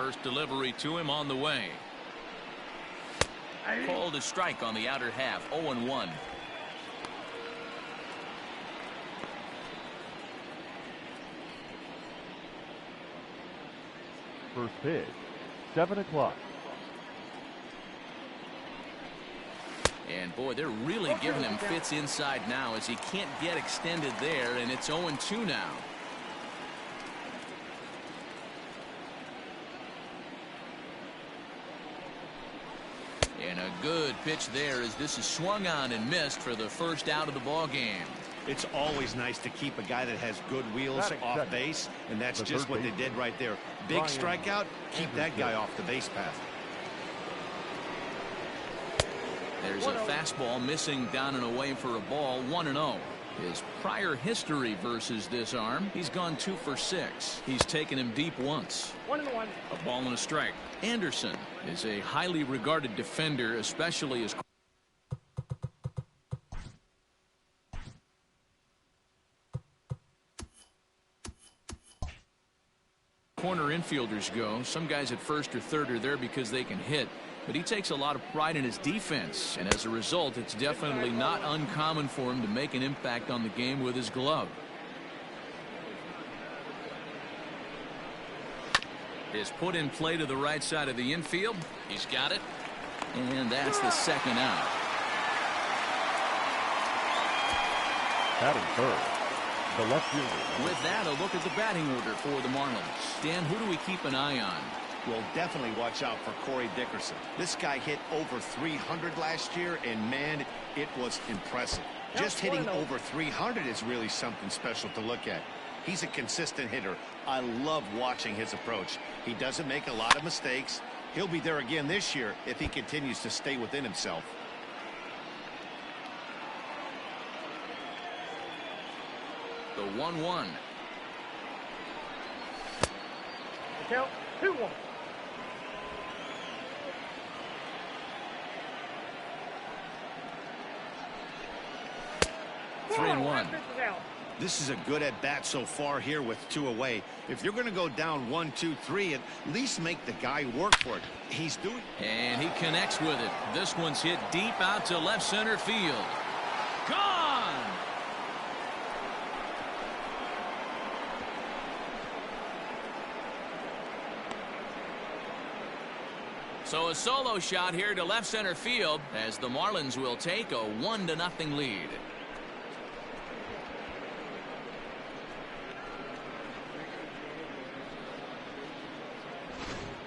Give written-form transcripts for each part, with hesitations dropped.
First delivery to him on the way. Called a strike on the outer half. 0-1. First pitch, 7 o'clock. And boy, they're really giving him fits inside now as he can't get extended there, and it's 0-2 now. And a good pitch there as this is swung on and missed for the first out of the ball game. It's always nice to keep a guy that has good wheels off base, and that's just what they did right there. Big strikeout, keep that guy off the base path. There's a fastball missing down and away for a ball. 1-0. His prior history versus this arm, he's gone 2 for 6. He's taken him deep once. 1-1. A ball and a strike. Anderson is a highly regarded defender, especially as corner infielders go. Some guys at first or third are there because they can hit, but he takes a lot of pride in his defense, and as a result, it's definitely not uncommon for him to make an impact on the game with his glove. Is put in play to the right side of the infield. He's got it, and that's the second out. Batting third, the left fielder. With that, a look at the batting order for the Marlins. Dan, who do we keep an eye on? Well, definitely watch out for Corey Dickerson. This guy hit over 300 last year, and man, it was impressive. Just hitting over 300 is really something special to look at. He's a consistent hitter. I love watching his approach. He doesn't make a lot of mistakes. He'll be there again this year if he continues to stay within himself. The 1-1. The count, 2-1. Three and one. This is a good at-bat so far here with 2 away. If you're going to go down 1, 2, 3, at least make the guy work for it. He's doing. And he connects with it. This one's hit deep out to left center field. Gone! So a solo shot here to left center field as the Marlins will take a 1-0 lead.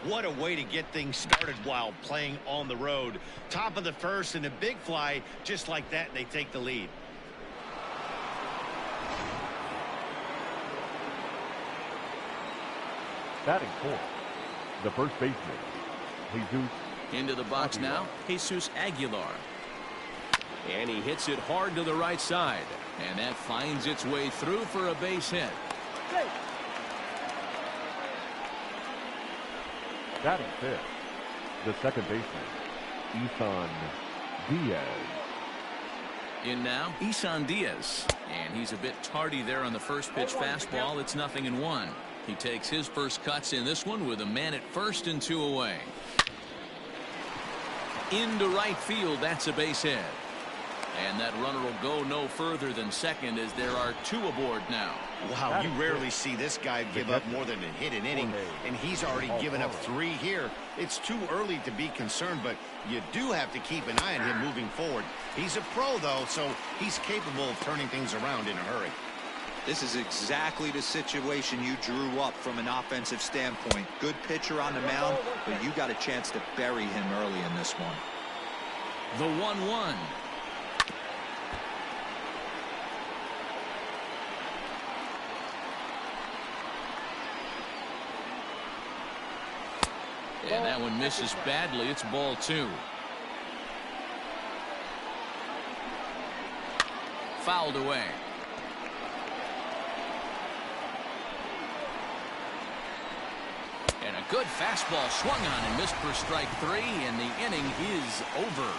What a way to get things started while playing on the road. Top of the first and a big fly just like that, and they take the lead. Batting fourth, the first baseman, Jesus. Into the box now, Jesus Aguilar. And he hits it hard to the right side. And that finds its way through for a base hit. Batting fifth, the second baseman, Isan Diaz. In now, Isan Diaz. And he's a bit tardy there on the first pitch fastball. It's 0-1. He takes his first cuts in this one with a man at first and 2 away. Into right field, that's a base hit. And that runner will go no further than second as there are 2 aboard now. Wow, you rarely see this guy give up more than a hit an inning, and he's already given up 3 here. It's too early to be concerned, but you do have to keep an eye on him moving forward. He's a pro, though, so he's capable of turning things around in a hurry. This is exactly the situation you drew up from an offensive standpoint. Good pitcher on the mound, but you got a chance to bury him early in this one. The 1-1. And that one misses badly. It's ball 2. Fouled away. And a good fastball swung on and missed for strike 3, and the inning is over.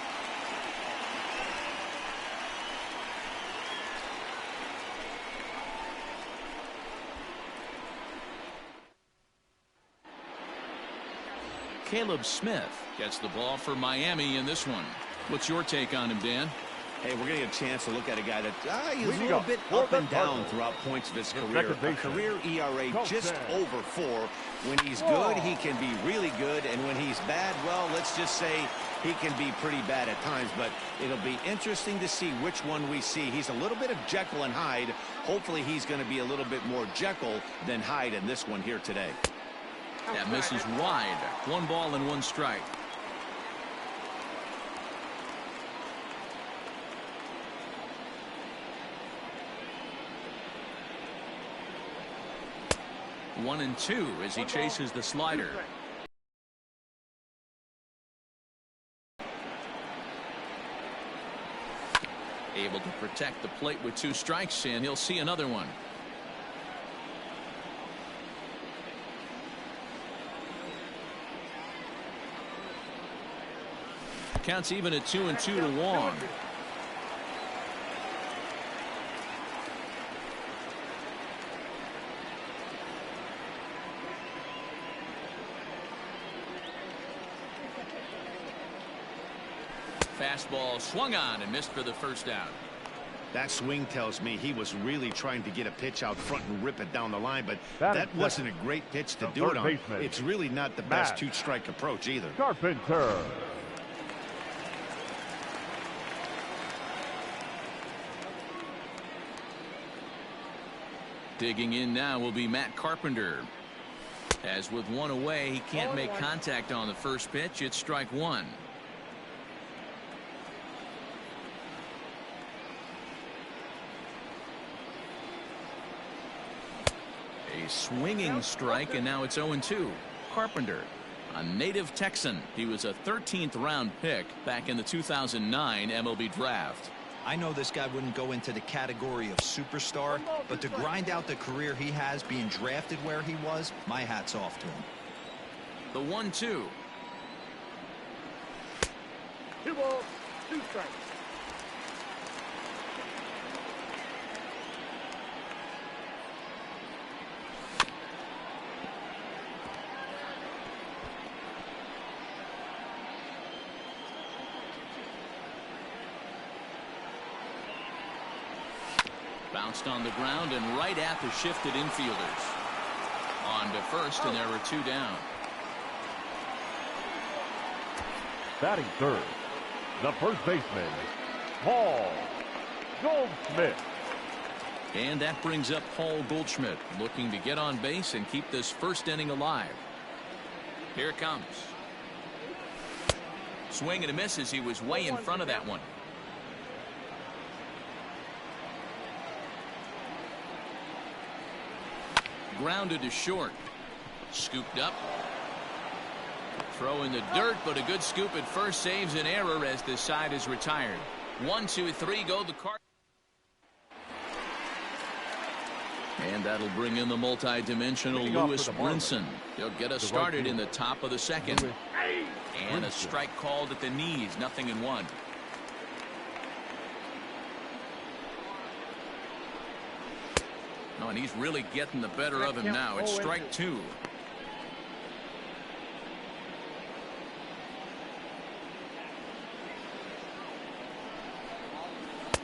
Caleb Smith gets the ball for Miami in this one. What's your take on him, Dan? Hey, we're getting a chance to look at a guy that he's a little bit up and down throughout points of his career. A career ERA just over 4. When he's good, he can be really good. And when he's bad, well, let's just say he can be pretty bad at times. But it'll be interesting to see which one we see. He's a little bit of Jekyll and Hyde. Hopefully he's going to be a little bit more Jekyll than Hyde in this one here today. That misses wide. 1 ball and 1 strike. One and 2 as he chases the slider. Able to protect the plate with 2 strikes, and he'll see another one. Counts even at 2-2 to Wong. Fastball swung on and missed for the first out. That swing tells me he was really trying to get a pitch out front and rip it down the line, but that wasn't a great pitch to do it on. It's really not the best 2-strike approach either. Carpenter. Digging in now will be Matt Carpenter. As with 1 away, he can't make contact on the first pitch. It's strike 1. A swinging strike, and now it's 0-2. Carpenter, a native Texan. He was a 13th round pick back in the 2009 MLB draft. I know this guy wouldn't go into the category of superstar, but to grind out the career he has being drafted where he was, my hat's off to him. The 1-2. 2 balls, 2 strikes. Bounced on the ground and right at the shifted infielders. On to first, and there were 2 down. Batting third, the first baseman, Paul Goldschmidt. And that brings up Paul Goldschmidt, looking to get on base and keep this first inning alive. Here it comes. Swing and a miss as he was way in front of that one. Grounded to short. Scooped up. Throw in the dirt, but a good scoop at first saves an error as this side is retired. 1, 2, 3 go the Cardinals. And that'll bring in the multi-dimensional Lewis Brinson. He'll get us started in the top of the second. And a strike called at the knees. 0-1. Oh, and he's really getting the better of him now. It's strike 2.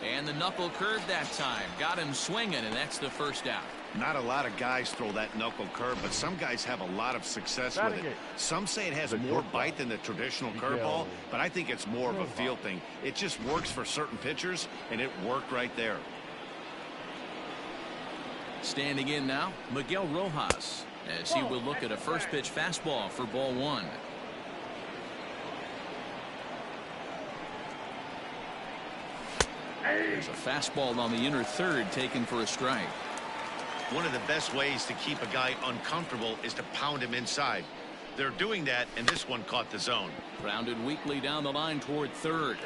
And the knuckle curve that time. Got him swinging, and that's the first out. Not a lot of guys throw that knuckle curve, but some guys have a lot of success with it. Some say it has more bite than the traditional curveball, but I think it's more of a feel thing. It just works for certain pitchers, and it worked right there. Standing in now, Miguel Rojas, as he will look at a first pitch fastball for ball 1. There's a fastball on the inner third taken for a strike. One of the best ways to keep a guy uncomfortable is to pound him inside. They're doing that, and this one caught the zone. Grounded weakly down the line toward third.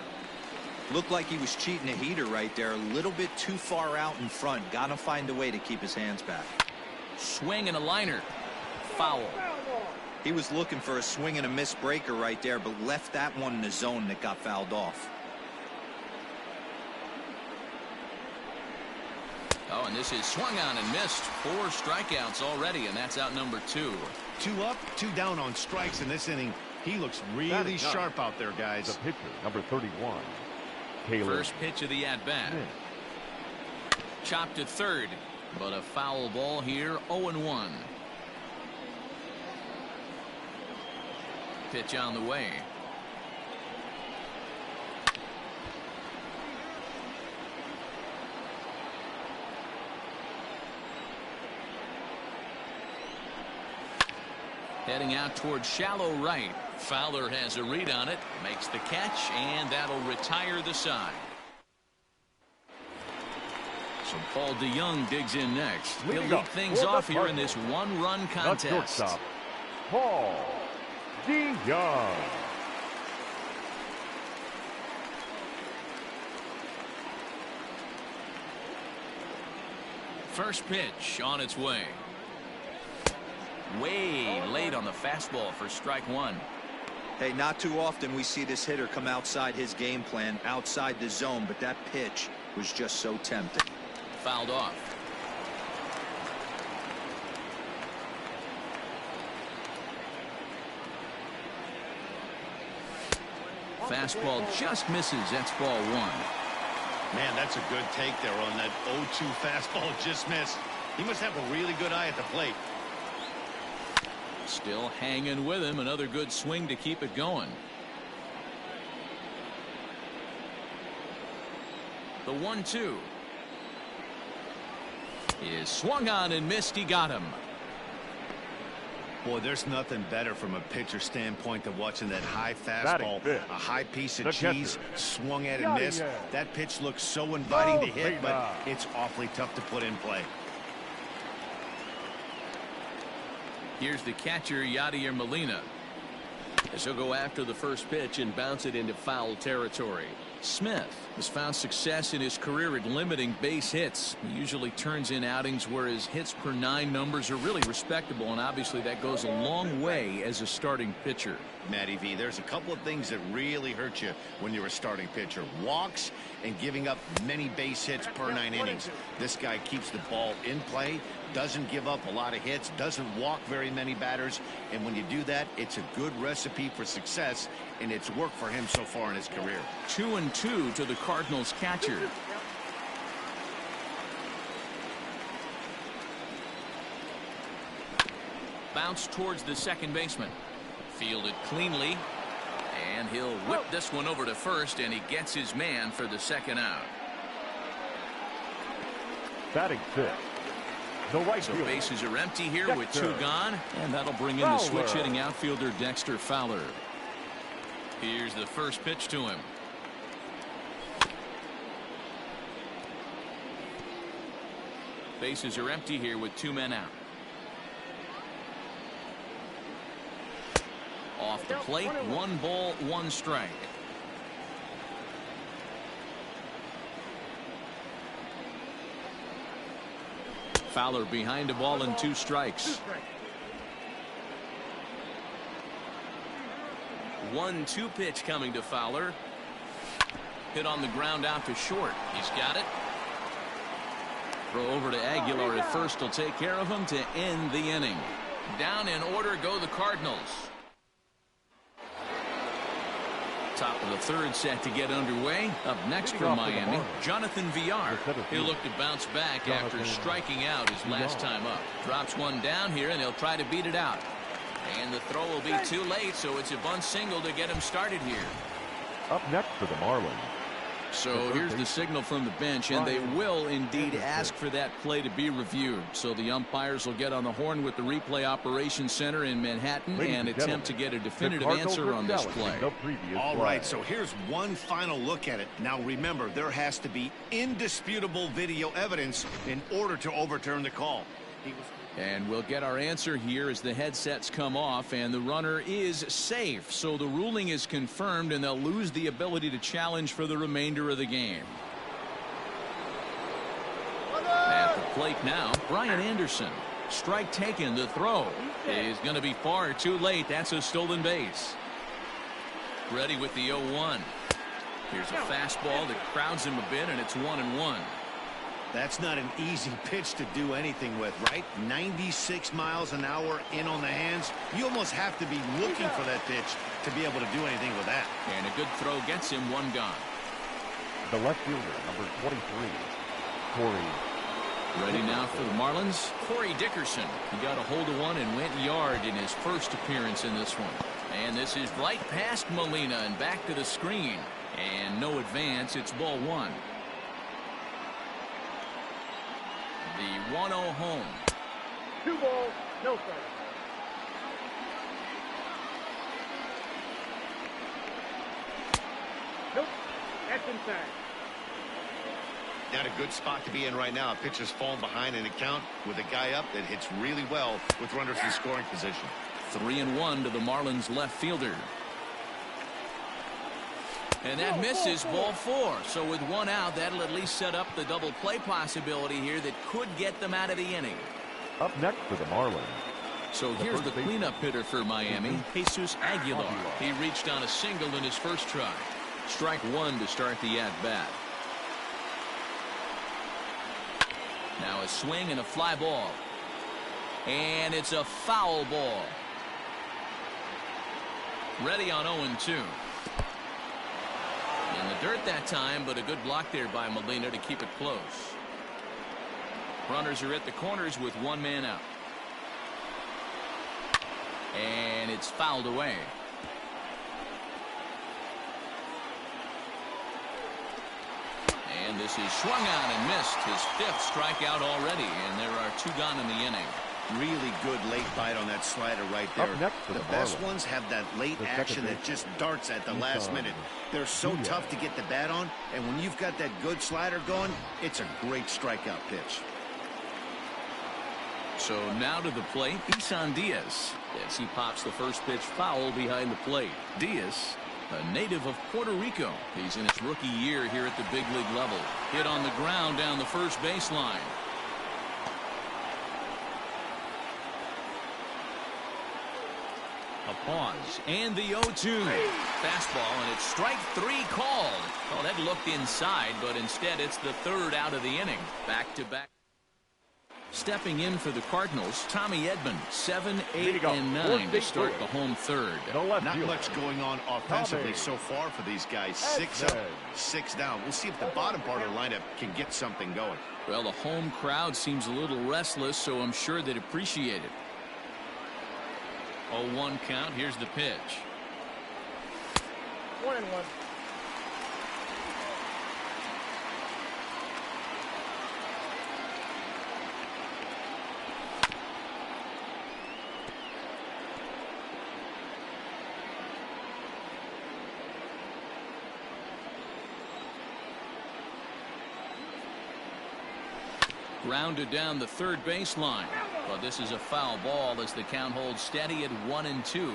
Looked like he was cheating a heater right there. A little bit too far out in front. Got to find a way to keep his hands back. Swing and a liner. Foul. He was looking for a swing and a miss breaker right there, but left that one in the zone that got fouled off. Oh, and this is swung on and missed. 4 strikeouts already, and that's out number 2. 2 up, 2 down on strikes in this inning. He looks really sharp out there, guys. The pitcher, number 31. Caleb. First pitch of the at-bat. Chopped to third, but a foul ball here, 0-1. Pitch on the way. Heading out towards shallow right. Fowler has a read on it, makes the catch, and that'll retire the side. So Paul DeYoung digs in next. He'll lead things off here in this one-run contest. Shortstop, Paul DeYoung. First pitch on its way. Way late on the fastball for strike one. Hey, not too often we see this hitter come outside his game plan, outside the zone, but that pitch was just so tempting. Fouled off. Fastball just misses. That's ball one. Man, that's a good take there on that 0-2 fastball just missed. He must have a really good eye at the plate. Still hanging with him. Another good swing to keep it going. The 1-2 is swung on and missed. He got him. Boy, there's nothing better from a pitcher standpoint than watching that high fastball, a high piece of cheese, swung at and missed. That pitch looks so inviting to hit, but it's awfully tough to put in play. Here's the catcher, Yadier Molina. As he'll go after the first pitch and bounce it into foul territory. Smith has found success in his career at limiting base hits. He usually turns in outings where his hits per 9 numbers are really respectable, and obviously that goes a long way as a starting pitcher. Matty V, there's a couple of things that really hurt you when you're a starting pitcher. Walks and giving up many base hits per 9 innings. This guy keeps the ball in play, doesn't give up a lot of hits, doesn't walk very many batters, and when you do that, it's a good recipe for success, and it's worked for him so far in his career. 2-2 to the Cardinals catcher. Bounce towards the second baseman. Fielded cleanly, and he'll whip this one over to first, and he gets his man for the second out. Batting fifth. The right So fielder, bases are empty here Dexter with 2 gone, and that'll bring in the switch hitting outfielder Dexter Fowler. Here's the first pitch to him. Bases are empty here with 2 men out. Off the plate, 1 ball, 1 strike. Fowler behind a ball and 2 strikes. 1-2 pitch coming to Fowler. Hit on the ground out to short. He's got it. Throw over to Aguilar at first will take care of him to end the inning. Down in order go the Cardinals. Top of the third set to get underway. Up next for Miami, Jonathan Villar. He'll look to bounce back after striking out his last time up. Drops one down here, and he'll try to beat it out. And the throw will be too late, so it's a bunt single to get him started here. Up next for the Marlins. So here's the signal from the bench, and they will indeed ask for that play to be reviewed. So the umpires will get on the horn with the replay operations center in Manhattan and attempt to get a definitive answer on this play. All right, so here's one final look at it. Now remember, there has to be indisputable video evidence in order to overturn the call. And we'll get our answer here as the headsets come off, and the runner is safe. So the ruling is confirmed, and they'll lose the ability to challenge for the remainder of the game. At the plate now, Brian Anderson. Strike taken. The throw is going to be far too late. That's a stolen base. Ready with the 0-1. Here's a fastball that crowds him a bit, and it's 1-1. That's not an easy pitch to do anything with, right? 96 miles an hour in on the hands. You almost have to be looking for that pitch to be able to do anything with that. And a good throw gets him one gone. The left fielder, number 23, Corey. Ready now for the Marlins, Corey Dickerson. He got a hold of one and went yard in his first appearance in this one. And this is right past Molina and back to the screen. And no advance. It's ball one. The 1-0 home. 2 balls, no strikes. Nope, that's inside. Not a good spot to be in right now. A pitcher's falling behind in the count with a guy up that hits really well with runners in scoring position. 3-1 to the Marlins left fielder. And that misses ball four. So with one out, that'll at least set up the double play possibility here that could get them out of the inning. Up next for the Marlins. So here's the cleanup hitter for Miami, Jesus Aguilar. He reached on a single in his first try. Strike one to start the at-bat. Now a swing and a fly ball. And it's a foul ball. Ready on 0-2. In the dirt that time, but a good block there by Molina to keep it close. Runners are at the corners with one man out. And it's fouled away. And this is swung on and missed. His fifth strikeout already, and there are two gone in the inning. Really good late bite on that slider right there. Up next for the the best Marlins. ones have that late The action second that just darts at the last minute. They're so Yeah. tough to get the bat on, and when you've got that good slider going, it's a great strikeout pitch. So now to the plate, Isan Diaz, as he pops the first pitch foul behind the plate. Diaz, a native of Puerto Rico. He's in his rookie year here at the big league level. Hit on the ground down the first baseline. A pause, and the 0-2. Fastball, and it's strike three called. Oh, that looked inside, but instead it's the third out of the inning. Back-to-back. Stepping in for the Cardinals, Tommy Edman, 7, 8, and 9 to start the home third. The left Not fielder. much going on offensively so far for these guys. 6 up, 6 down. We'll see if the bottom part of the lineup can get something going. Well, the home crowd seems a little restless, so I'm sure they'd appreciate it. 0-1 count. Here's the pitch. 1-1. Grounded down the third baseline. But this is a foul ball as the count holds steady at 1-2.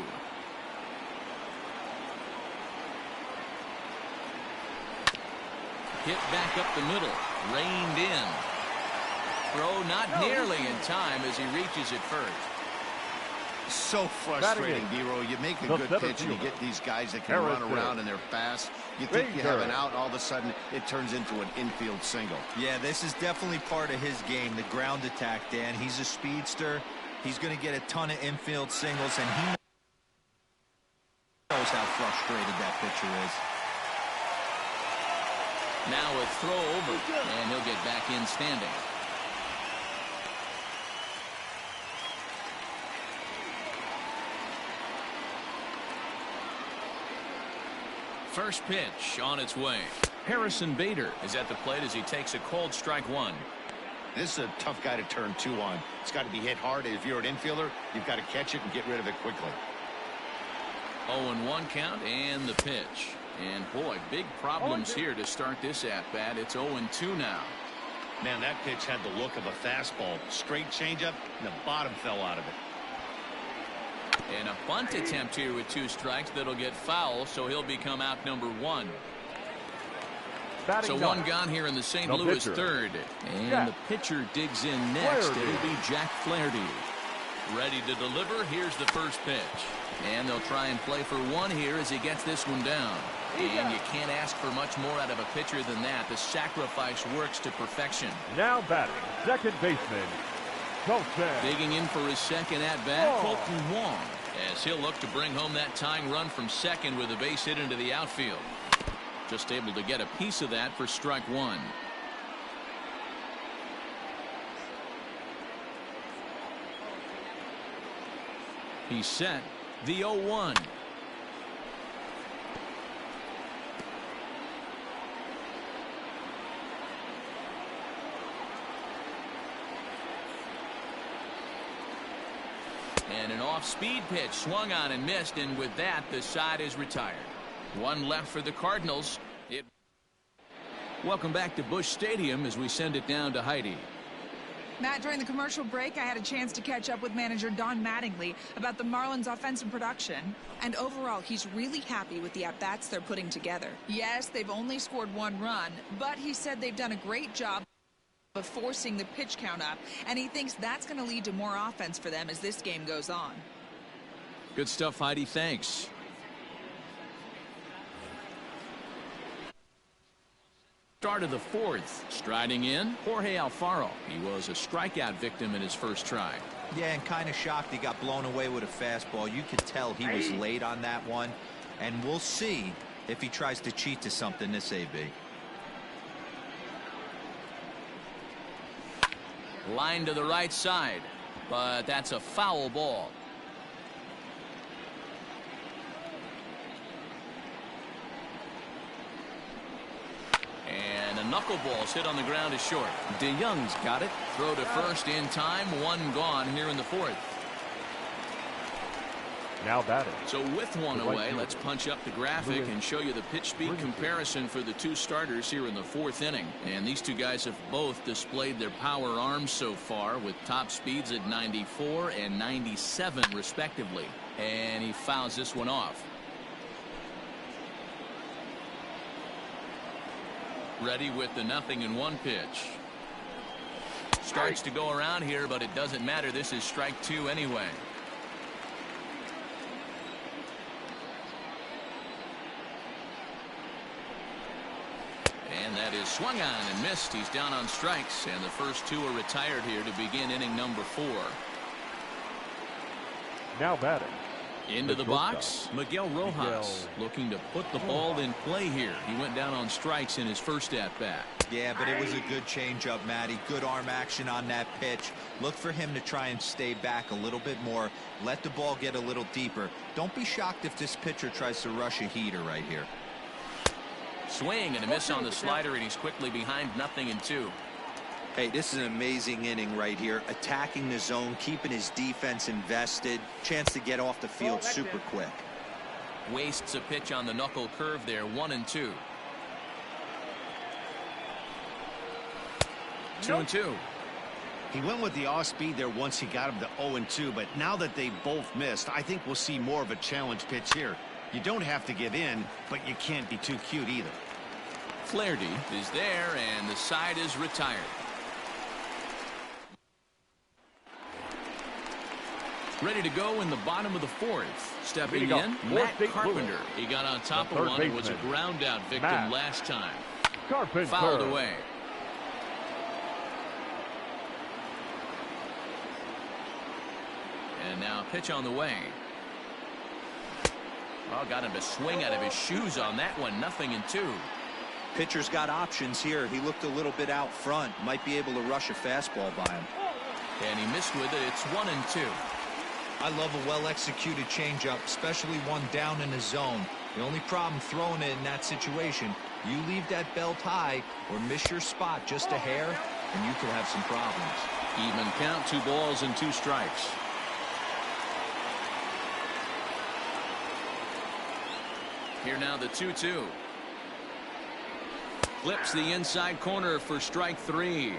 Hit back up the middle. Reined in. Throw not nearly in time as he reaches it first. So frustrating, D-Row. You make a good pitch and you fielder. get these guys that can run around and they're fast. You think you have an out, all of a sudden it turns into an infield single. Yeah, this is definitely part of his game, the ground attack, Dan. He's a speedster. He's going to get a ton of infield singles, and he knows how frustrated that pitcher is. Now a throw over, and he'll get back in standing. First pitch on its way. Harrison Bader is at the plate as he takes a called strike one. This is a tough guy to turn two on. It's got to be hit hard. If you're an infielder, you've got to catch it and get rid of it quickly. 0-1 count and the pitch. And boy, big problems here to start this at-bat. It's 0-2 now. Man, that pitch had the look of a fastball. Straight changeup, and the bottom fell out of it. And a bunt attempt here with two strikes that'll get foul, so he'll become out number one. So one gone here in the St. Louis third. And the pitcher digs in next. It'll be Jack Flaherty. Ready to deliver. Here's the first pitch. And they'll try and play for one here as he gets this one down. And you can't ask for much more out of a pitcher than that. The sacrifice works to perfection. Now batting, second baseman, Colton. Digging in for his second at-bat, Colton Wong, as he'll look to bring home that tying run from second with a base hit into the outfield. Just able to get a piece of that for strike one. He's set. The 0-1. And an off-speed pitch swung on and missed, and with that the side is retired. One left for the Cardinals. Welcome back to Busch Stadium as we send it down to Heidi. Matt, during the commercial break, I had a chance to catch up with manager Don Mattingly about the Marlins' offensive production. And overall, he's really happy with the at-bats they're putting together. Yes, they've only scored one run, but he said they've done a great job of forcing the pitch count up, and he thinks that's going to lead to more offense for them as this game goes on. Good stuff, Heidi. Thanks. Start of the fourth. Striding in, Jorge Alfaro. He was a strikeout victim in his first try. Yeah, and kind of shocked he got blown away with a fastball. You could tell he was late on that one. And we'll see if he tries to cheat to something this AB. Line to the right side, but that's a foul ball. And a knuckleball's hit on the ground is short. DeYoung's got it. Throw to first in time. One gone here in the fourth. Now batting. So with one away, let's punch up the graphic and show you the pitch speed comparison for the two starters here in the fourth inning. And these two guys have both displayed their power arms so far with top speeds at 94 and 97 respectively. And he fouls this one off. Ready with the 0-1 pitch. Starts to go around here, but it doesn't matter. This is strike two anyway. And that is swung on and missed. He's down on strikes, and the first two are retired here to begin inning number 4. Now batting. Into the box, Miguel Rojas looking to put the ball in play here. He went down on strikes in his first at-bat. Yeah, but it was a good changeup, Matty. Good arm action on that pitch. Look for him to try and stay back a little bit more. Let the ball get a little deeper. Don't be shocked if this pitcher tries to rush a heater right here. Swing and a miss on the slider, and he's quickly behind 0-2. Hey, this is an amazing inning right here. Attacking the zone, keeping his defense invested. Chance to get off the field super quick. Wastes a pitch on the knuckle curve there. 1-2. 2-2. He went with the off speed there once he got him to 0-2, but now that they both missed, I think we'll see more of a challenge pitch here. You don't have to give in, but you can't be too cute either. Flaherty is there, and the side is retired. Ready to go in the bottom of the fourth. Stepping in, Matt Carpenter. He got on top of one and was a ground out victim last time. Carpenter. Fouled away. And now a pitch on the way. Oh, got him to swing out of his shoes on that one. 0-2. Pitcher's got options here. He looked a little bit out front. Might be able to rush a fastball by him. And he missed with it. It's 1-2. I love a well-executed changeup, especially one down in the zone. The only problem throwing it in that situation, you leave that belt high or miss your spot just a hair, and you could have some problems. Even count, 2 balls and 2 strikes. Here now the 2-2. Flips the inside corner for strike 3.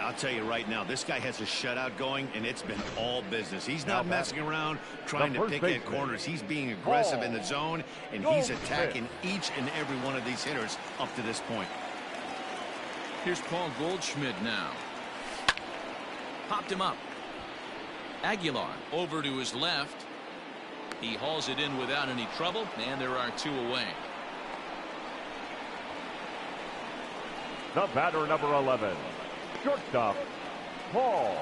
I'll tell you right now, this guy has a shutout going, and it's been all business. He's not messing around trying to pick at corners. He's being aggressive in the zone, and he's attacking each and every one of these hitters up to this point. Here's Paul Goldschmidt now. Popped him up. Aguilar over to his left. He hauls it in without any trouble, and there are 2 away. The batter, number 11, shortstop, Paul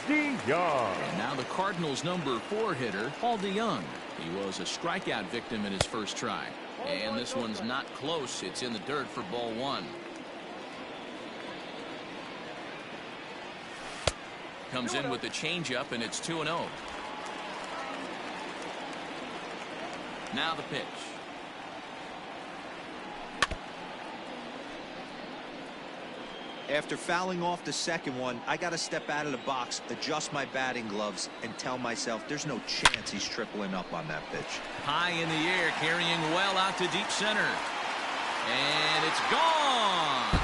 DeYoung. And now the Cardinals' number 4 hitter, Paul DeYoung. He was a strikeout victim in his first try. And this one's not close. It's in the dirt for ball 1. Comes in with the changeup, and it's 2-0. Now the pitch. After fouling off the second one, I got to step out of the box, adjust my batting gloves, and tell myself there's no chance he's tripling up on that pitch. High in the air, carrying well out to deep center. And it's gone.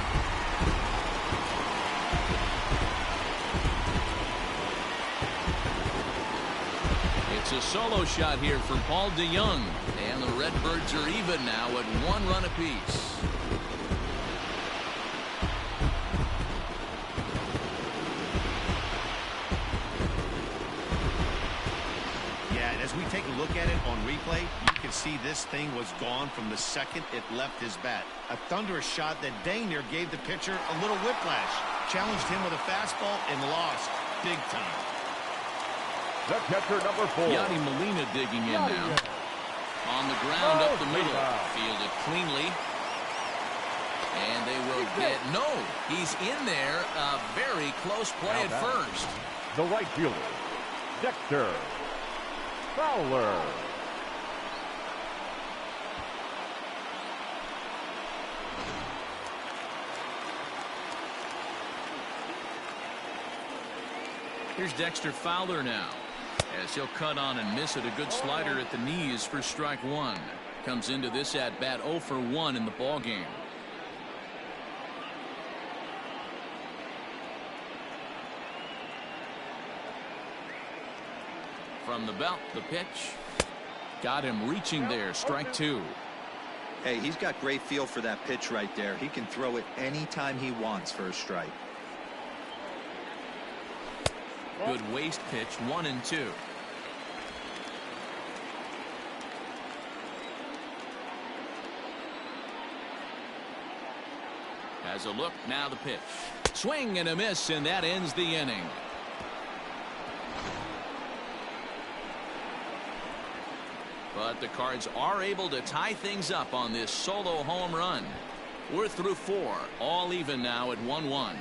It's a solo shot here for Paul DeYoung. And the Redbirds are even now at 1 run apiece. As we take a look at it on replay, you can see this thing was gone from the second it left his bat. A thunderous shot that dang near gave the pitcher a little whiplash. Challenged him with a fastball and lost big time. The catcher, number 4. Yadi Molina digging in now. On the ground up the middle. Fielded cleanly. And they will get no. He's in there. A very close play at first. The right fielder, Dexter Fowler. Here's Dexter Fowler now, as he'll cut on and miss it. A good slider at the knees for strike 1. Comes into this at bat 0 for 1 in the ball game. From the belt, the pitch. Got him reaching there. Strike 2. Hey, he's got great feel for that pitch right there. He can throw it anytime he wants for a strike. Good waist pitch, 1-2. Has a look, now the pitch. Swing and a miss, and that ends the inning. But the Cards are able to tie things up on this solo home run. We're through 4, all even now at 1-1.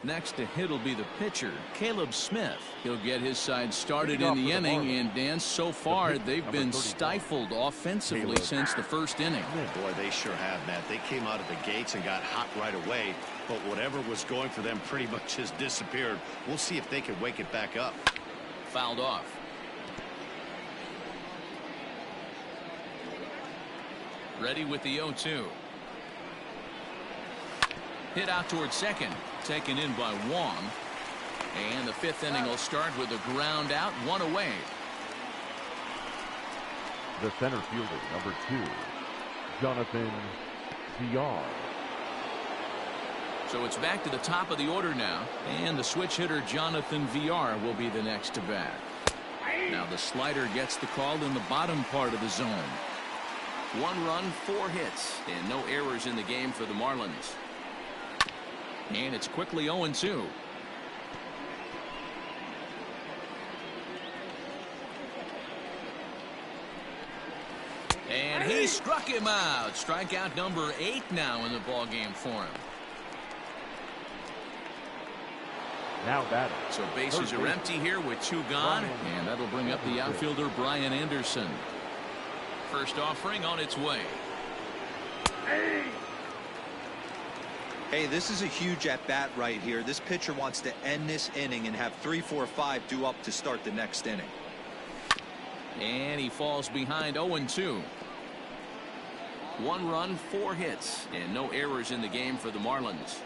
Next to hit will be the pitcher, Caleb Smith. He'll get his side started in the inning, and Dan, so far they've been stifled offensively since the first inning. Boy, they sure have, Matt. They came out of the gates and got hot right away, but whatever was going for them pretty much has disappeared. We'll see if they can wake it back up. Fouled off. Ready with the 0-2. Hit out towards second. Taken in by Wong. And the 5th inning will start with a ground out, 1 away. The center fielder, number 2, Jonathan VR. So it's back to the top of the order now. And the switch hitter, Jonathan VR, will be the next to bat. Now the slider gets the call in the bottom part of the zone. 1 run, 4 hits, and no errors in the game for the Marlins. And it's quickly 0-2. And he struck him out. Strikeout number 8 now in the ball game for him. Now batting. So bases are empty here with 2 gone. And that'll bring up the outfielder, Brian Anderson. First offering on its way. Hey, this is a huge at-bat right here. This pitcher wants to end this inning and have 3, 4, 5 due up to start the next inning. And he falls behind 0-2. 1 run, 4 hits, and no errors in the game for the Marlins.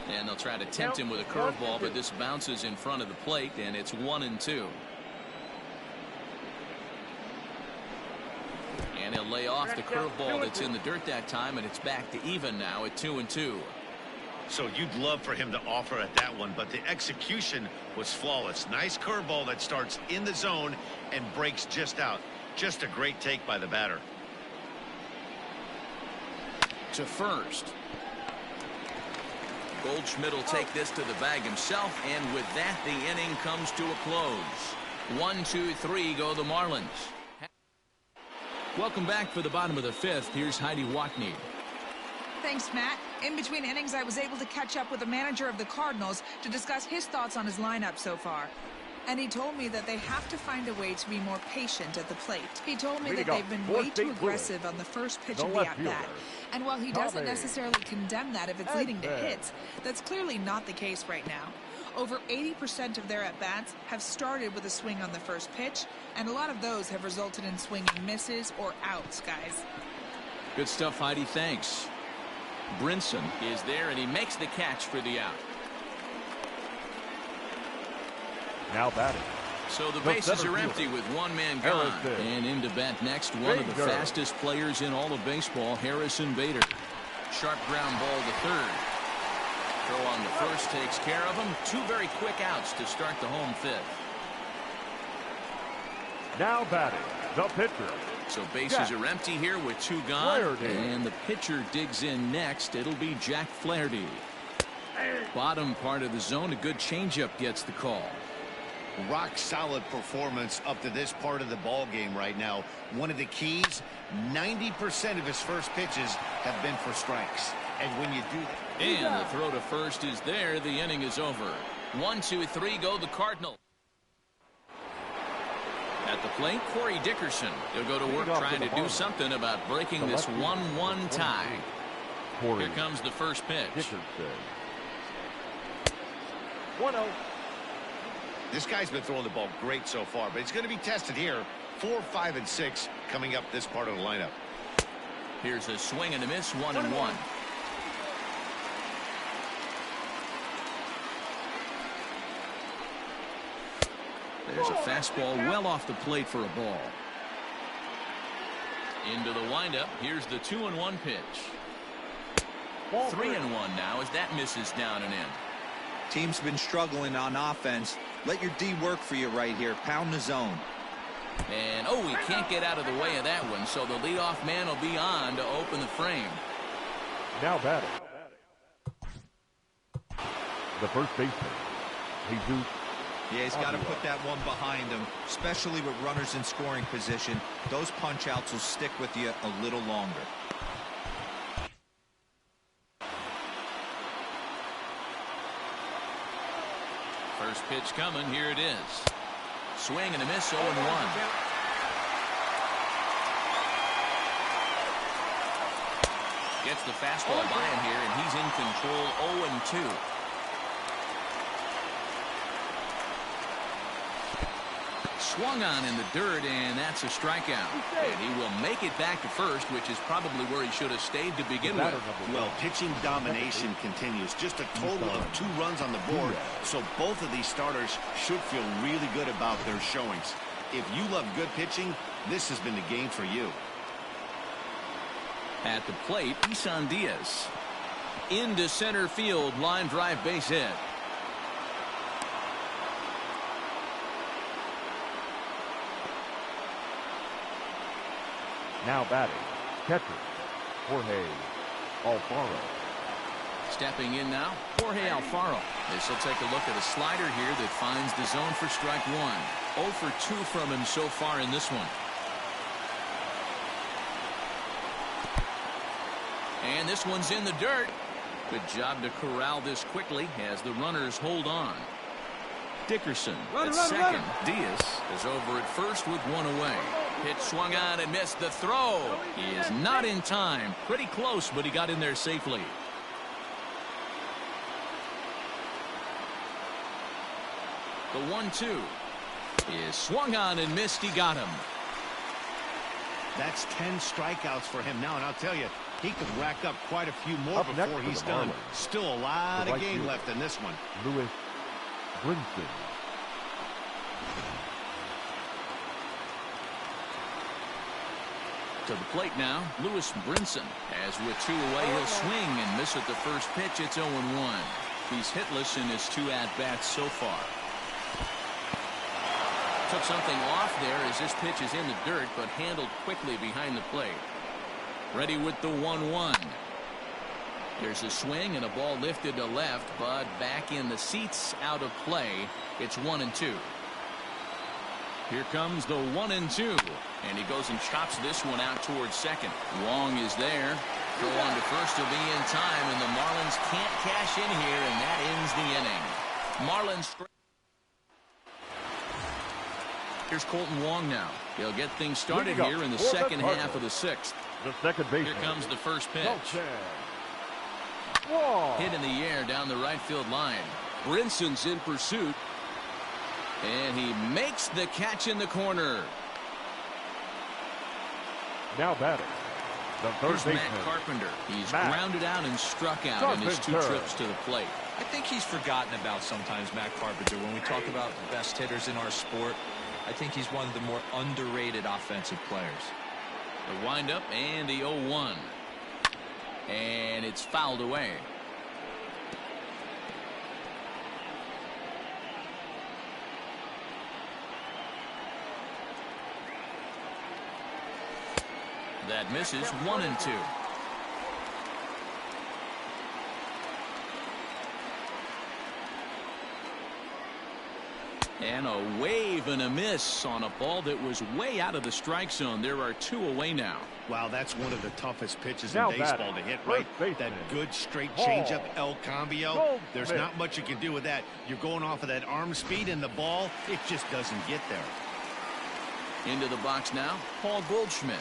And they'll try to tempt him with a curveball, but this bounces in front of the plate, and it's 1-2. And he'll lay off the curveball that's in the dirt that time, and it's back to even now at 2-2. So you'd love for him to offer at that one, but the execution was flawless. Nice curveball that starts in the zone and breaks just out. Just a great take by the batter. to first. Goldschmidt will take this to the bag himself, and with that, the inning comes to a close. 1, 2, 3 go the Marlins. Welcome back for the bottom of the fifth. Here's Heidi Watney. Thanks, Matt. In between innings, I was able to catch up with the manager of the Cardinals to discuss his thoughts on his lineup so far. And he told me that they have to find a way to be more patient at the plate. He told me that they've been way too aggressive on the first pitch of the at-bat. And while he doesn't necessarily condemn that if it's leading to hits, that's clearly not the case right now. Over 80% of their at-bats have started with a swing on the first pitch, and a lot of those have resulted in swinging misses or outs, guys. Good stuff, Heidi. Thanks. Brinson is there, and he makes the catch for the out. Now batting. So the bases are empty with one man gone. And into bat next, one of the fastest players in all of baseball, Harrison Bader. Sharp ground ball to third. Throw on the first takes care of him. Two very quick outs to start the home fifth. Now batting, the pitcher. So bases are empty here with two gone. And the pitcher digs in next. It'll be Jack Flaherty. Bottom part of the zone, a good changeup gets the call. Rock solid performance up to this part of the ball game right now. One of the keys, 90% of his first pitches have been for strikes. And when you do that. And the throw to first is there. The inning is over. 1, 2, 3 go the Cardinals. At the plate, Corey Dickerson. He'll go to work trying to do something about breaking this 1-1 tie. Here comes the first pitch. 1-0. This guy's been throwing the ball great so far, but he's going to be tested here. 4, 5, and 6 coming up this part of the lineup. Here's a swing and a miss, 1-1. There's a fastball well off the plate for a ball. Into the windup. Here's the 2-1 pitch. 3-1 now as that misses down and in. Team's been struggling on offense. Let your D work for you right here. Pound the zone. And he can't get out of the way of that one, so the leadoff man will be on to open the frame. Now batting, the first baseman, Jesus. Yeah, he's got to put that one behind him, especially with runners in scoring position. Those punch outs will stick with you a little longer. First pitch coming. Here it is. Swing and a miss, 0-1. Gets the fastball by him here, and he's in control. 0-2. Swung on in the dirt, and that's a strikeout. And he will make it back to first, which is probably where he should have stayed to begin with. Well, pitching domination continues. Just a total of 2 runs on the board. So both of these starters should feel really good about their showings. If you love good pitching, this has been the game for you. At the plate, Isan Diaz. Into center field, line drive base hit. Now batting, catcher, Jorge Alfaro. Stepping in now, Jorge Alfaro. This will take a look at a slider here that finds the zone for strike 1. 0 for 2 from him so far in this one. And this one's in the dirt. Good job to corral this quickly as the runners hold on. Dickerson at second. Diaz is over at first with 1 away. Pitch swung on and missed the throw. He is not in time. Pretty close, but he got in there safely. The 1-2 is swung on and missed. He got him. That's 10 strikeouts for him now, and I'll tell you, he could rack up quite a few more before he's done. Still a lot of game left in this one. Lewis Brinson. To the plate now, Lewis Brinson. As with 2 away, he'll swing and miss at the first pitch. It's 0-1. He's hitless in his 2 at-bats so far. Took something off there as this pitch is in the dirt, but handled quickly behind the plate. Ready with the 1-1. There's a swing and a ball lifted to left, but back in the seats, out of play. It's 1-2. Here comes the 1-2, and he goes and chops this one out towards second. Wong is there. Throw on to first will be in time, and the Marlins can't cash in here, and that ends the inning. Marlins. Here's Colton Wong now. He'll get things started here in the second half of the sixth. The second base. Here comes the first pitch. Whoa. Hit in the air down the right field line. Brinson's in pursuit. And he makes the catch in the corner. Now batting. The third Here's baseman. Matt Carpenter. He's grounded out and struck out in his 2 trips to the plate. I think he's forgotten about sometimes, Matt Carpenter. When we talk about the best hitters in our sport, I think he's one of the more underrated offensive players. The windup and the 0-1. And it's fouled away. That misses. 1-2. And a wave and a miss on a ball that was way out of the strike zone. There are 2 away now. Wow, that's one of the toughest pitches Now in baseball to hit, right? That good straight changeup, El Cambio. There's not much you can do with that. You're going off of that arm speed, and the ball, it just doesn't get there. Into the box now, Paul Goldschmidt.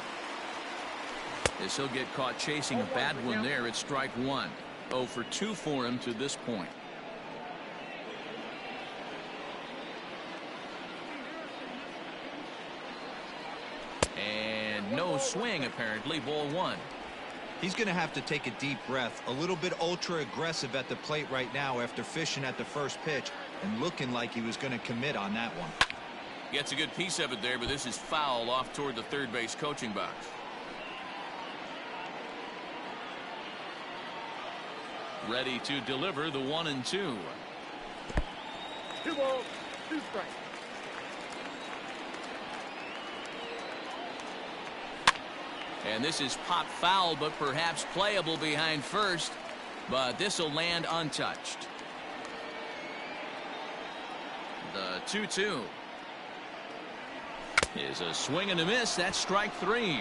As he'll get caught chasing a bad one there, it's strike 1. 0 for 2 for him to this point. And no swing, apparently. Ball 1. He's going to have to take a deep breath. A little bit ultra aggressive at the plate right now after fishing at the first pitch and looking like he was going to commit on that one. Gets a good piece of it there, but this is foul off toward the third base coaching box. Ready to deliver the 1-2. 2 balls, 2 strikes. And this is pop foul, but perhaps playable behind first. But this will land untouched. The 2-2 is a swing and a miss. That's strike 3.